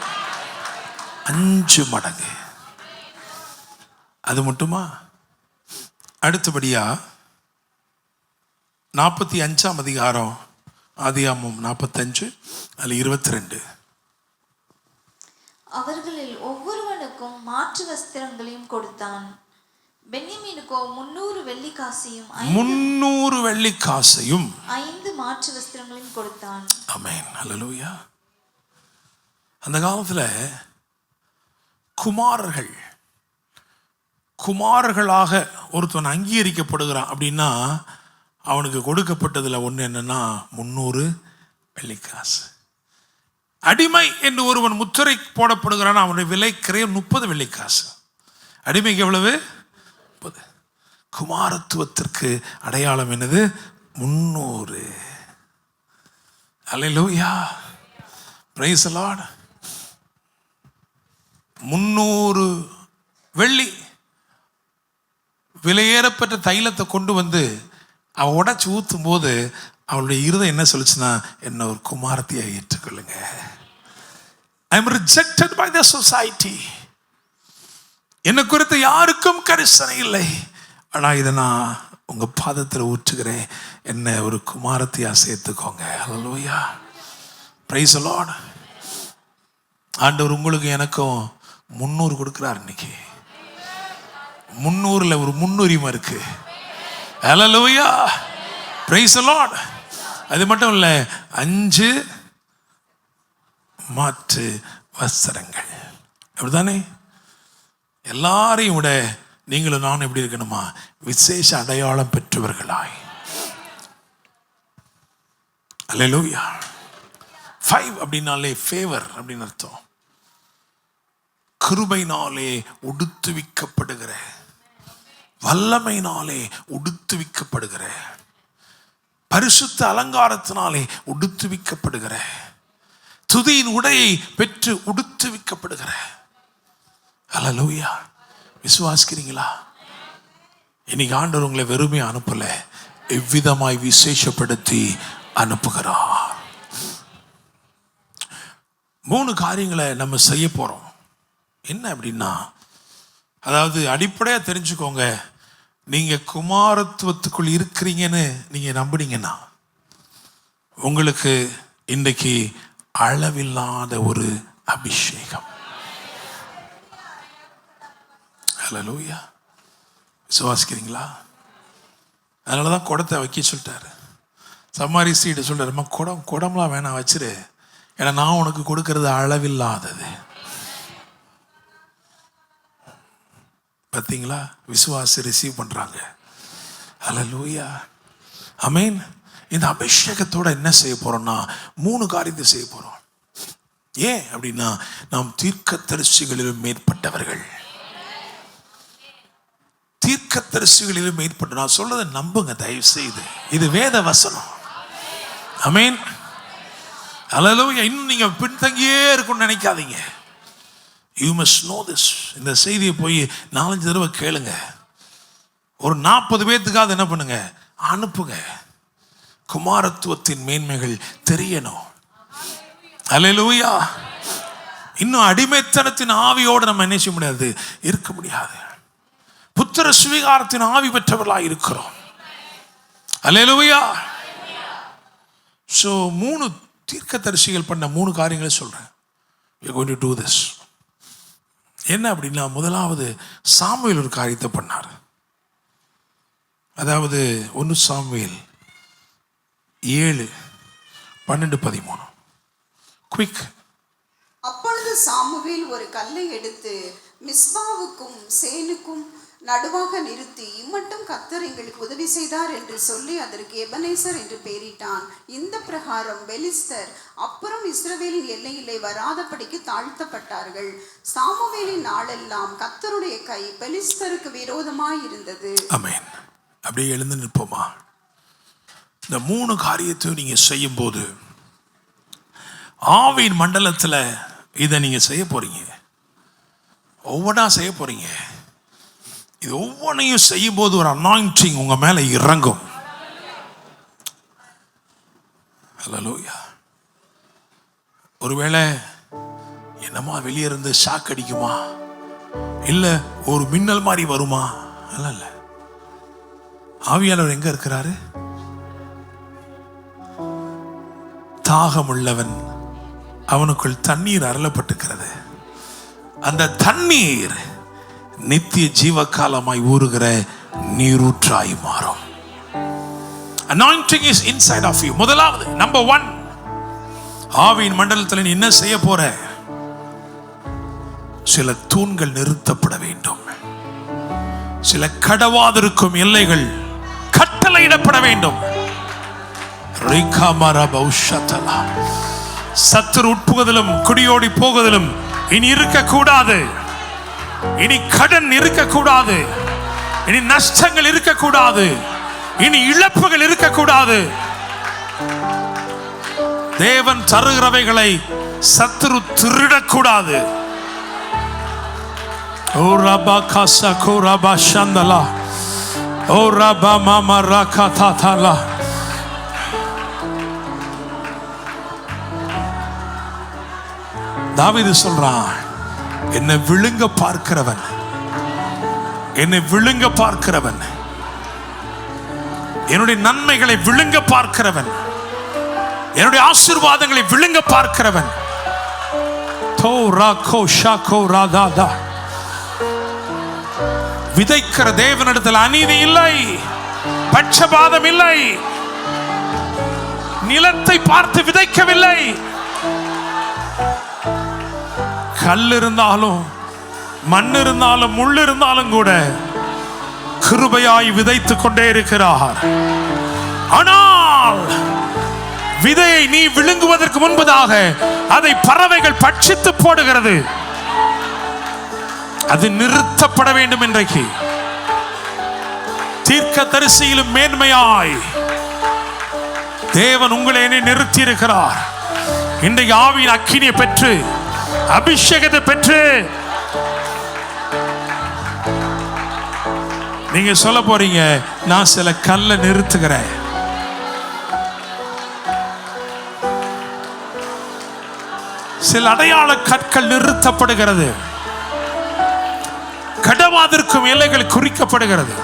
A: 5 மடங்கு. அது மட்டுமா? அடுத்தபடியா 45ஆம் அதிகாரம், ஆதியாகமம் 45 அதில் 22.
C: அவர்களில் ஒவ்வொருவனுக்கும் மாற்று வஸ்திரங்களையும் கொடுத்தான். பென்யமீனுக்கோ 300 வெள்ளிக்காசையும்
A: 300 வெள்ளிக்காசையும் 5
C: மாற்று வஸ்திரங்களையும் கொடுத்தான்.
A: ஆமென். அல்லேலூயா. அந்த காலத்துல குமாரர்களாக ஒருத்தன் அங்கீகரிக்கப்படுகிறான் அப்படின்னா அவனுக்கு கொடுக்கப்பட்டதுல ஒன்று என்னன்னா 300 வெள்ளிக்காசு. அடிமை என்று ஒருவன் முத்திரை போடப்படுகிறான், அவனுடைய விலை கிரயம் 30 வெள்ளிக்காசு. அடிமைக்கு எவ்வளவு? 30. குமாரத்துவத்திற்கு அடையாளம் என்னது? 300. அல்லேலூயா. Praise the Lord. 300 வெள்ளி விலையேறப்பட்ட தைலத்தை கொண்டு வந்து அவன் உடைச்சு ஊற்றும் போது அவளுடைய இருதயம் என்ன சொல்லுச்சுன்னா, என்ன ஒரு குமாரத்தியை ஏற்றுக்கொள்ளுங்க. I am rejected by the society. என்னை குறித்து யாருக்கும் கரிசனை இல்லை. ஆனால் இதை நான் உங்க பாதத்தில் ஊற்றுகிறேன். என்ன ஒரு குமாரத்தியா சேர்த்துக்கோங்க. அல்லேலூயா. Praise the Lord. ஆண்டவர் உங்களுக்கு எனக்கும் 300 கொடுக்கிறார். இன்னைக்கு 300ல ஒரு முன்னுரிமை இருக்கு. ஹல்லேலூயா. Praise the Lord. அது மட்டும் இல்ல, 5 மாற்று வஸ்திரங்கள். அப்படிதானே? எல்லாரையும் விட நீங்களும் நானும் எப்படி இருக்கணுமா? விசேஷ அடையாளம் பெற்றவர்களாய். அல்லேலூயா. 5 அப்படின்னாலே ஃபேவர் அப்படின்னு அர்த்தம். கிருபையினாலே உடுத்துவிக்கப்படுகிற, வல்லமையினாலே உடுத்துவிக்கப்படுகிற, பரிசுத்த அலங்காரத்தினாலே உடுத்துவிக்கப்படுகிற, துதியின் உடையை பெற்று உடுத்துவிக்கப்படுகிற. அல்லேலூயா. விசுவாசிக்கிறீங்களா? இன்னைக்கு ஆண்டவர் உங்களை வெறுமையா அனுப்பல, எவ்விதமாய் விசேஷப்படுத்தி அனுப்புகிறார். 3 காரியங்களை நம்ம செய்ய போறோம். என்ன அப்படின்னா, அதாவது அடிப்படையா தெரிஞ்சுக்கோங்க, நீங்க குமாரத்துவத்துக்குள் இருக்கிறீங்கன்னு நீங்க நம்புனீங்கன்னா உங்களுக்கு இன்றைக்கு அளவில்லாத ஒரு அபிஷேகம். ஹல்லேலூயா. விசுவாசிக்கிறீங்களா? அதனாலதான் குடத்தை வைக்க சொல்லிட்டாரு. சம்மாரி சீடு சொல்றாரு, குடம்லாம் வேணாம், வச்சிரு, ஏன்னா நான் உனக்கு கொடுக்கறது அளவில்லாதது. பார்த்தீங்களா? விசுவாசி ரிசீவ் பண்றாங்க. ஹல்லேலூயா. ஆமென். இந்த அபிஷேகத்தோட என்ன செய்ய போறோம்னா 3 காரியத்தை செய்ய போறோம். ஏன் அப்படின்னா, நாம் தீர்க்கதரிசிகளிலும் மேற்பட்டவர்கள். தீர்க்கதரிசிகளிலும் மேற்பட்ட, நான் சொல்றதை நம்புங்க தயவு செய்து, இது வேத வசனம். ஆமென். ஹல்லேலூயா. இன்னும் நீங்க பின்தங்கியே இருக்கும்னு நினைக்காதீங்க. You must know this. இந்த செய்தியை போய் 4-5 தடவை கேளுங்க. ஒரு 40 பேத்துக்காவது என்ன பண்ணுங்க, அனுப்புங்க. குமாரத்துவத்தின் மேன்மைகள் தெரியணும். அல்லேலூயா. இன்னும் அடிமைத்தனத்தின் ஆவியோடு நம்ம என்ன செய்ய முடியாது, இருக்க முடியாது. புத்திர சுவீகாரத்தின் ஆவி பெற்றவர்களாக இருக்கிறோம். அல்லேலூயா. ஸோ 3 தீர்க்கதரிசிகள் பண்ண 3 காரியங்களை சொல்றேன். we are going to do this. என்ன அப்படின்னா, முதலாவது சாமுவேல் ஒரு காரியத்தை பண்ணார். அதாவது 1 சாமுவேல் 7:12-13 குவிக்.
B: அப்பொழுது சாமுவேல் ஒரு கல்லை எடுத்து மிஸ்பாவுக்கும் சேனுக்கும் நடுவாக நிறுத்தி, இம்மட்டும் கர்த்தர் எங்களுக்கு உதவி செய்தார் என்று சொல்லி அதற்கு எபனேசர் என்று பெயரிட்டான். இந்த பிரகாரம் பெலிஸ்தர் அப்புறம் இஸ்ரவேலின் எல்லையிலே வராதபடிக்கு தாழ்த்தப்பட்டார்கள். சாமுவேலின் நாளெல்லாம் கர்த்தருடைய கை பெலிஸ்தருக்கு விரோதமாய் இருந்தது.
A: ஆமென். அப்படியே எழுந்து நிற்போமா? இந்த 3 காரியத்தையும் நீங்க செய்யும் போது ஆவியின் மண்டலத்தில் இதை நீங்க செய்ய போறீங்க. ஒவ்வொன்றா செய்ய போறீங்க. இது ஒவ்வொன்றையும் செய்யும் போது ஒரு அனாயிண்டிங் உங்க மேல இறங்கும். ஹல்லேலூயா. ஒருவேளை என்னமா வெளியே இருந்து ஷாக் அடிக்குமா, இல்ல ஒரு மின்னல் மாதிரி வருமா? இல்ல, ஆவியானவர் எங்க இருக்கிறாரு? தாகம் உள்ளவன் அவனுக்குள் தண்ணீர் அருளப்பட்டிருக்கிறது. அந்த தண்ணீர் நித்திய ஜீவகாலமாய் ஊறுகிற நீரூற்றாய் மாறும். Anointing is inside of you. முதலாவது நம்பர் 1, ஆவியின் மண்டலத்தில் நீ என்ன செய்ய போற? சில தூண்கள் நிறுத்தப்பட வேண்டும். சில கடவாதிருக்கும் எல்லைகள் கட்டளையிடப்பட வேண்டும். சத்துரு உட்புகுதலும் குடியோடி போகுதலும் இனி இருக்கக்கூடாது. இனி கடன் இருக்கக்கூடாது. இனி நஷ்டங்கள் இருக்கக்கூடாது. இனி இழப்புகள் இருக்கக்கூடாது. தேவன் தருகிறவைகளை சத்துரு திருடக்கூடாது. ஓ ரபா காசா கோ ரபா சந்தலா ஓ ரபா மாமா ராகா தாதாலா. தாவீது சொல்றான், என்னை விழுங்க பார்க்கிறவன், என்னை விழுங்க பார்க்கிறவன், என்னுடைய நன்மைகளை விழுங்க பார்க்கிறவன், என்னுடைய ஆசீர்வாதங்களை விழுங்க பார்க்கிறவன். விதைக்கிற தேவனிடத்தில் அநீதி இல்லை, பட்சபாதம் இல்லை. நிலத்தை பார்த்து விதைக்கவில்லை. கல் இருந்தாலும் மண் இருந்தாலும் முள் இருந்தாலும் கூட கிருபையாய் விதைத்துக் கொண்டே இருக்கிறார். ஆனால் விதையை நீ விழுங்குவதற்கு முன்பதாக அதை பறவைகள் பட்சித்து போடுகிறது. அது நிறுத்தப்பட வேண்டும். இன்றைக்கு தீர்க்கதரிசியிலும் மேன்மையாய் தேவன் உங்களை நிறுத்தி இருக்கிறார். இன்றைக்கு ஆவியின் அக்கினியை பெற்று அபிஷேகத்தை பெற்று நீங்க சொல்ல போறீங்க, நான் சில கல்லை நிறுத்துகிறேன். சில அடையாள கற்கள் நிறுத்தப்படுகிறது. கடவாதிருக்கும் எல்லைகள் குறிக்கப்படுகிறது.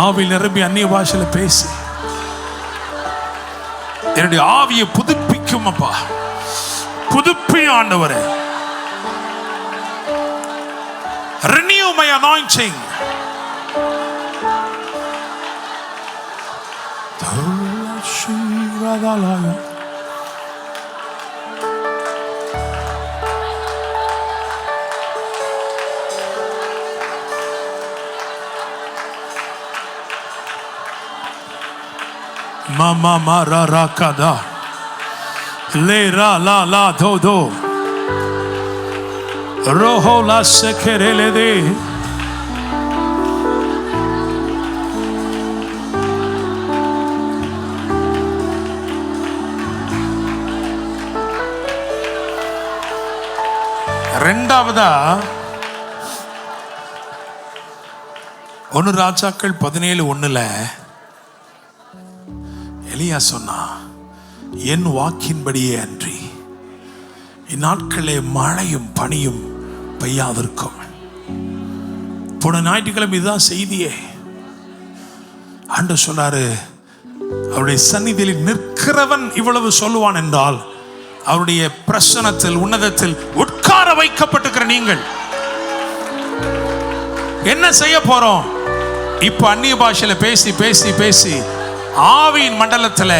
A: ஆவியில் நிரம்பி அந்நிய பாஷையில பேசி என்னுடைய ஆவியை புதுப்பிக்கும். அப்பா, புதுப்பி ஆண்டவரே. Renew my anointing. Mama mara rakada le ra la la do do roho la sekerele de ரெண்டாவதா 1 ராஜாக்கள் 17:1 எலியா சொன்னா, என் வாக்கின்படியே அன்றி இந்நாட்களே மழையும் பனியும் பெய்யாதிருக்கும். போன ஞாயிற்றுக்கிழமை இதுதான் செய்தியே. ஆண்டவர் சொன்னாரு, அவருடைய சந்நிதியில் நிற்கிறவன் இவ்வளவு சொல்லுவான் என்றால், அவருடைய பிரசனத்தில் உன்னதத்தில் உட்கார வைக்கப்பட்டிருக்கிற நீங்கள் என்ன செய்ய போறோம்? இப்ப அந்நிய பாஷையில பேசி பேசி பேசி ஆவியின் மண்டலத்துல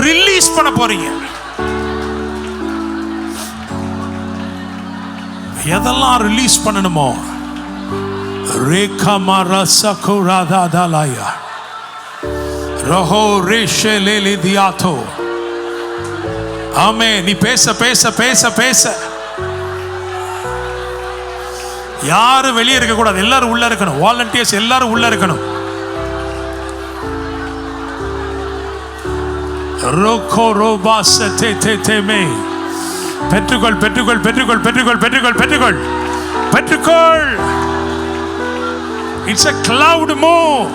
A: ரிலீஸ் பண்ண போறீங்க. எதெல்லாம் ரிலீஸ் பண்ணணுமோ, ரேகா மரசகோ ராதாதாலாயா ரஹோ ரேஷலேலி தியாதோ. ஆமே, நீ பேச பேச பேச பேச. யாரும் வெளியே இருக்க கூடாது, எல்லாரும் உள்ள இருக்கணும். வாலண்டியர்ஸ் எல்லாரும் உள்ள இருக்கணும். ரோகோ ரோபாச தே தே தேமே. பெற்றுக்கொள் பெற்றுக்கொள் பெற்றுக்கொள் பெற்றுக்கொள் பெற்றுக்கொள் பெற்றுக்கொள் பெற்றுக்கொள். It's a cloud move.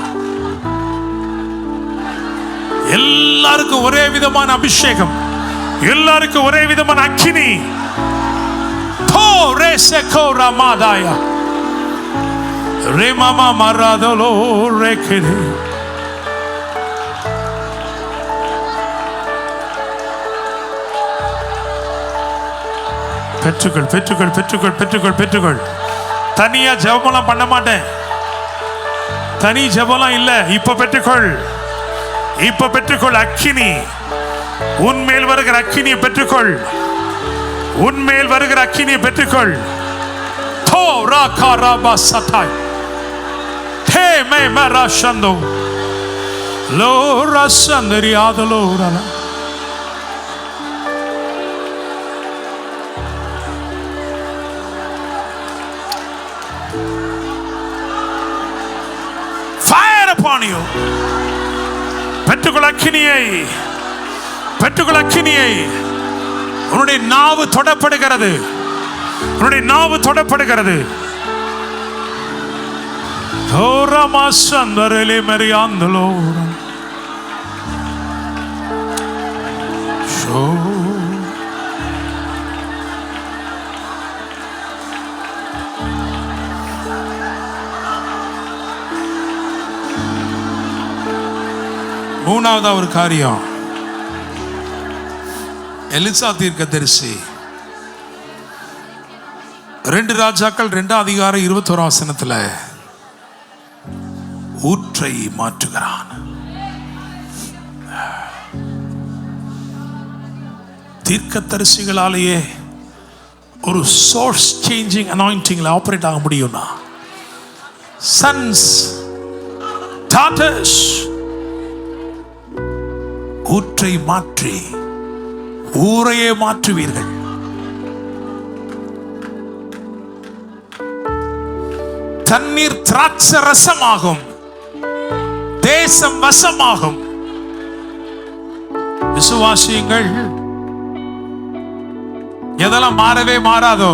A: எல்லாருக்கும் ஒரே விதமான அபிஷேகம், எல்லாருக்கும் ஒரே விதமான அக்கினி. தோ ரேசகோ ராமாதாயா ரேமாமா மராதலோ ரேகே. பெற்றுக்கொள் பெற்றுக்கொள் பெற்றுக்கொள் பெற்றுக்கொள் பெற்றுக்கொள். தனியா ஜெபமெல்லாம் பண்ண மாட்டேன், தனி ஜெபமெல்லாம் இல்ல. இப்ப பெற்றுக்கொள், இப்ப பெற்றுக்கொள். அக்கினி, உன்மேல் வருகிற அக்கினியை பெற்றுக்கொள், உன்மேல் வருகிற அக்கினியை பெற்றுக்கொள். தோ ராகா ராபா சதாய் தே மே மராஷந்தோ லோ ரசந்தரி ஆதலோ ரலா. Fire upon you. பெற்றுக்கொள் அக்கினியை, பெற்றுக்கொள் அக்கினியை. உன்னுடைய நாவு தொடப்படுகிறது, உன்னுடைய நாவு தொடப்படுகிறது. தோரமாசந்தரலே மரியாந்தலோ ஷோ. மூணாவதா ஒரு காரியம், எலிசா தீர்க்கதரிசி 2 ராஜாக்கள் 2:21 ஊற்றை மாற்றுகிறான். தீர்க்கதரிசிகளாலேயே ஒரு சோர்ஸ் சேஞ்சிங் அனாயிண்டிங்ல ஆபரேட் ஆக முடியும்னா, சன்ஸ் டாட்டர்ஸ் ஊற்றை மாற்றி ஊரையே மாற்றுவீர்கள். தண்ணீர் திராட்சை ரசமாகும், தேசம் வசமாகும். விசுவாசியுங்கள். எதெல்லாம் மாறவே மாறாதோ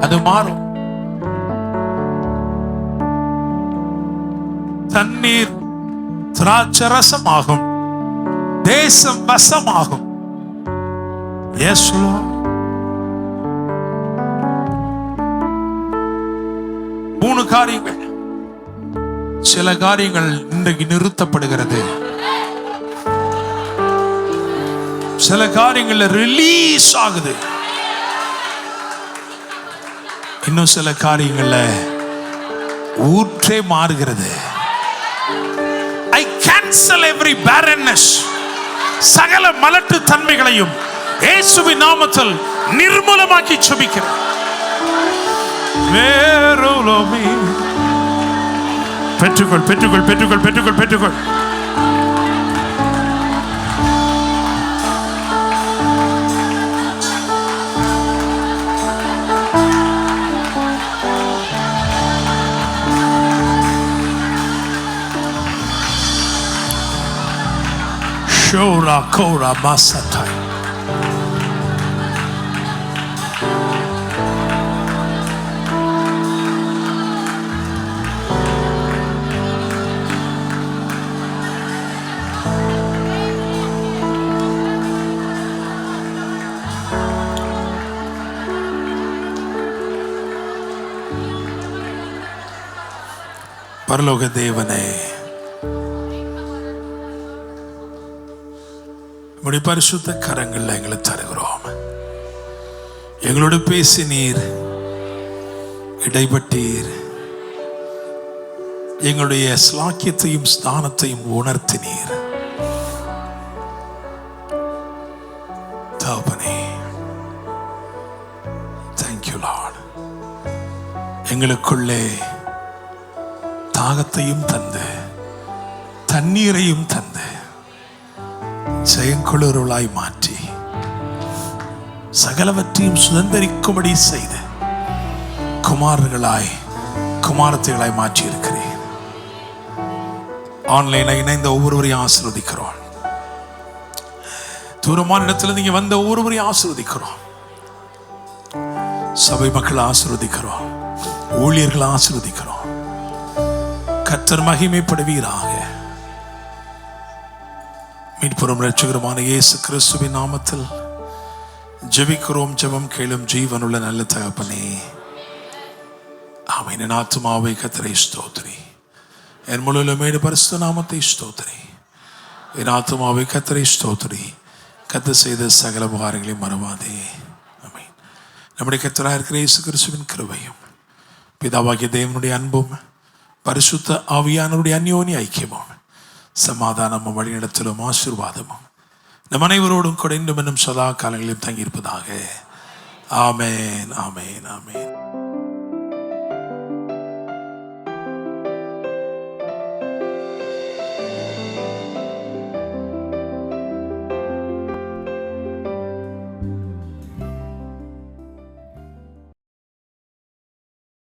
A: அது மாறும். தண்ணீர் திராட்சை ரசமாகும், தேசம் வசமாகும். Yes, Lord. 3 காரியங்கள். சில காரியங்கள் இன்றைக்கு நிறுத்தப்படுகிறது, சில காரியங்கள் ரிலீஸ் ஆகுது, இன்னும் சில காரியங்கள்ல ஊற்றே மாறுகிறது. I cancel every barrenness. சகல மலட்டு தன்மைகளையும் இயேசுவின் நாமத்தில் நிர்மூலமாக்கி ஜெபிக்கிறேன். பெற்றுக்கொள் பெற்றுக்கொள் பெற்றுக்கொள் பெற்றுக்கொள் பெற்றுக்கொள். Shora kora masatai. பரலோக தேவனே, உம்முடைய பரிசுத்த கரங்கள்ல எங்களை தருகிறோம். எங்களோடு பேசினீர், இடைப்பட்டீர், எங்களுடைய ஸ்லாக்கியத்தையும் ஸ்தானத்தையும் உணர்த்தினீர். தகப்பனே, தேங்க்யூ லார்ட். எங்களுக்குள்ளே தாகத்தையும் தந்து தண்ணீரையும் தந்து ஜெயங்குளிருளாய் மாற்றி சகலவற்றையும் சுதந்திரிக்கும்படி செய்து குமாரர்களாய் குமாரத்திகளாய் மாற்றி இருக்கிறேன். ஆன்லைன்ல இணைந்த ஒவ்வொருவரையும் ஆசீர்வதிக்கிறோம். தூரமான இடத்துல நீங்க வந்த ஒவ்வொருவரையும் ஆசீர்வதிக்கிறோம். சபை மக்களை ஆசீர்வதிக்கிறோம். ஊழியர்களை ஆசீர்வதிக்கிறோம். கர்த்தர் மகிமைப்படுவீராக. மீட்புறம் இரட்சகருமான இயேசு கிறிஸ்துவின் நாமத்தில் ஜெபிக்கிறோம். ஜெபம் கேளும் ஜீவனுள்ள நல்ல தகப்பனே, ஆமென். என் ஆத்துமாவை கர்த்தரை ஸ்தோத்திரி, என் முழுவதுமே பரிசுத்த நாமத்தை ஸ்தோத்திரி. என் ஆத்துமாவை கர்த்தரை ஸ்தோத்திரி, கர்த்தர் செய்த சகல உபகாரங்களையும் மறவாதே. ஆமென். நம்முடைய கர்த்தராக இருக்கிற இயேசு கிறிஸ்துவின் கிருபையும் பிதாவாகிய தேவனுடைய அன்பும் பரிசுத்த ஆவியானவருடைய அந்யோன்ய ஐக்கியமும் சமாதானமும் வழிநடத்தலும் ஆசீர்வாதமும் நம் அனைவரோடும் கூட இன்னும் சதா காலங்களிலும் தங்கியிருப்பதாக. ஆமென், ஆமென், ஆமென்.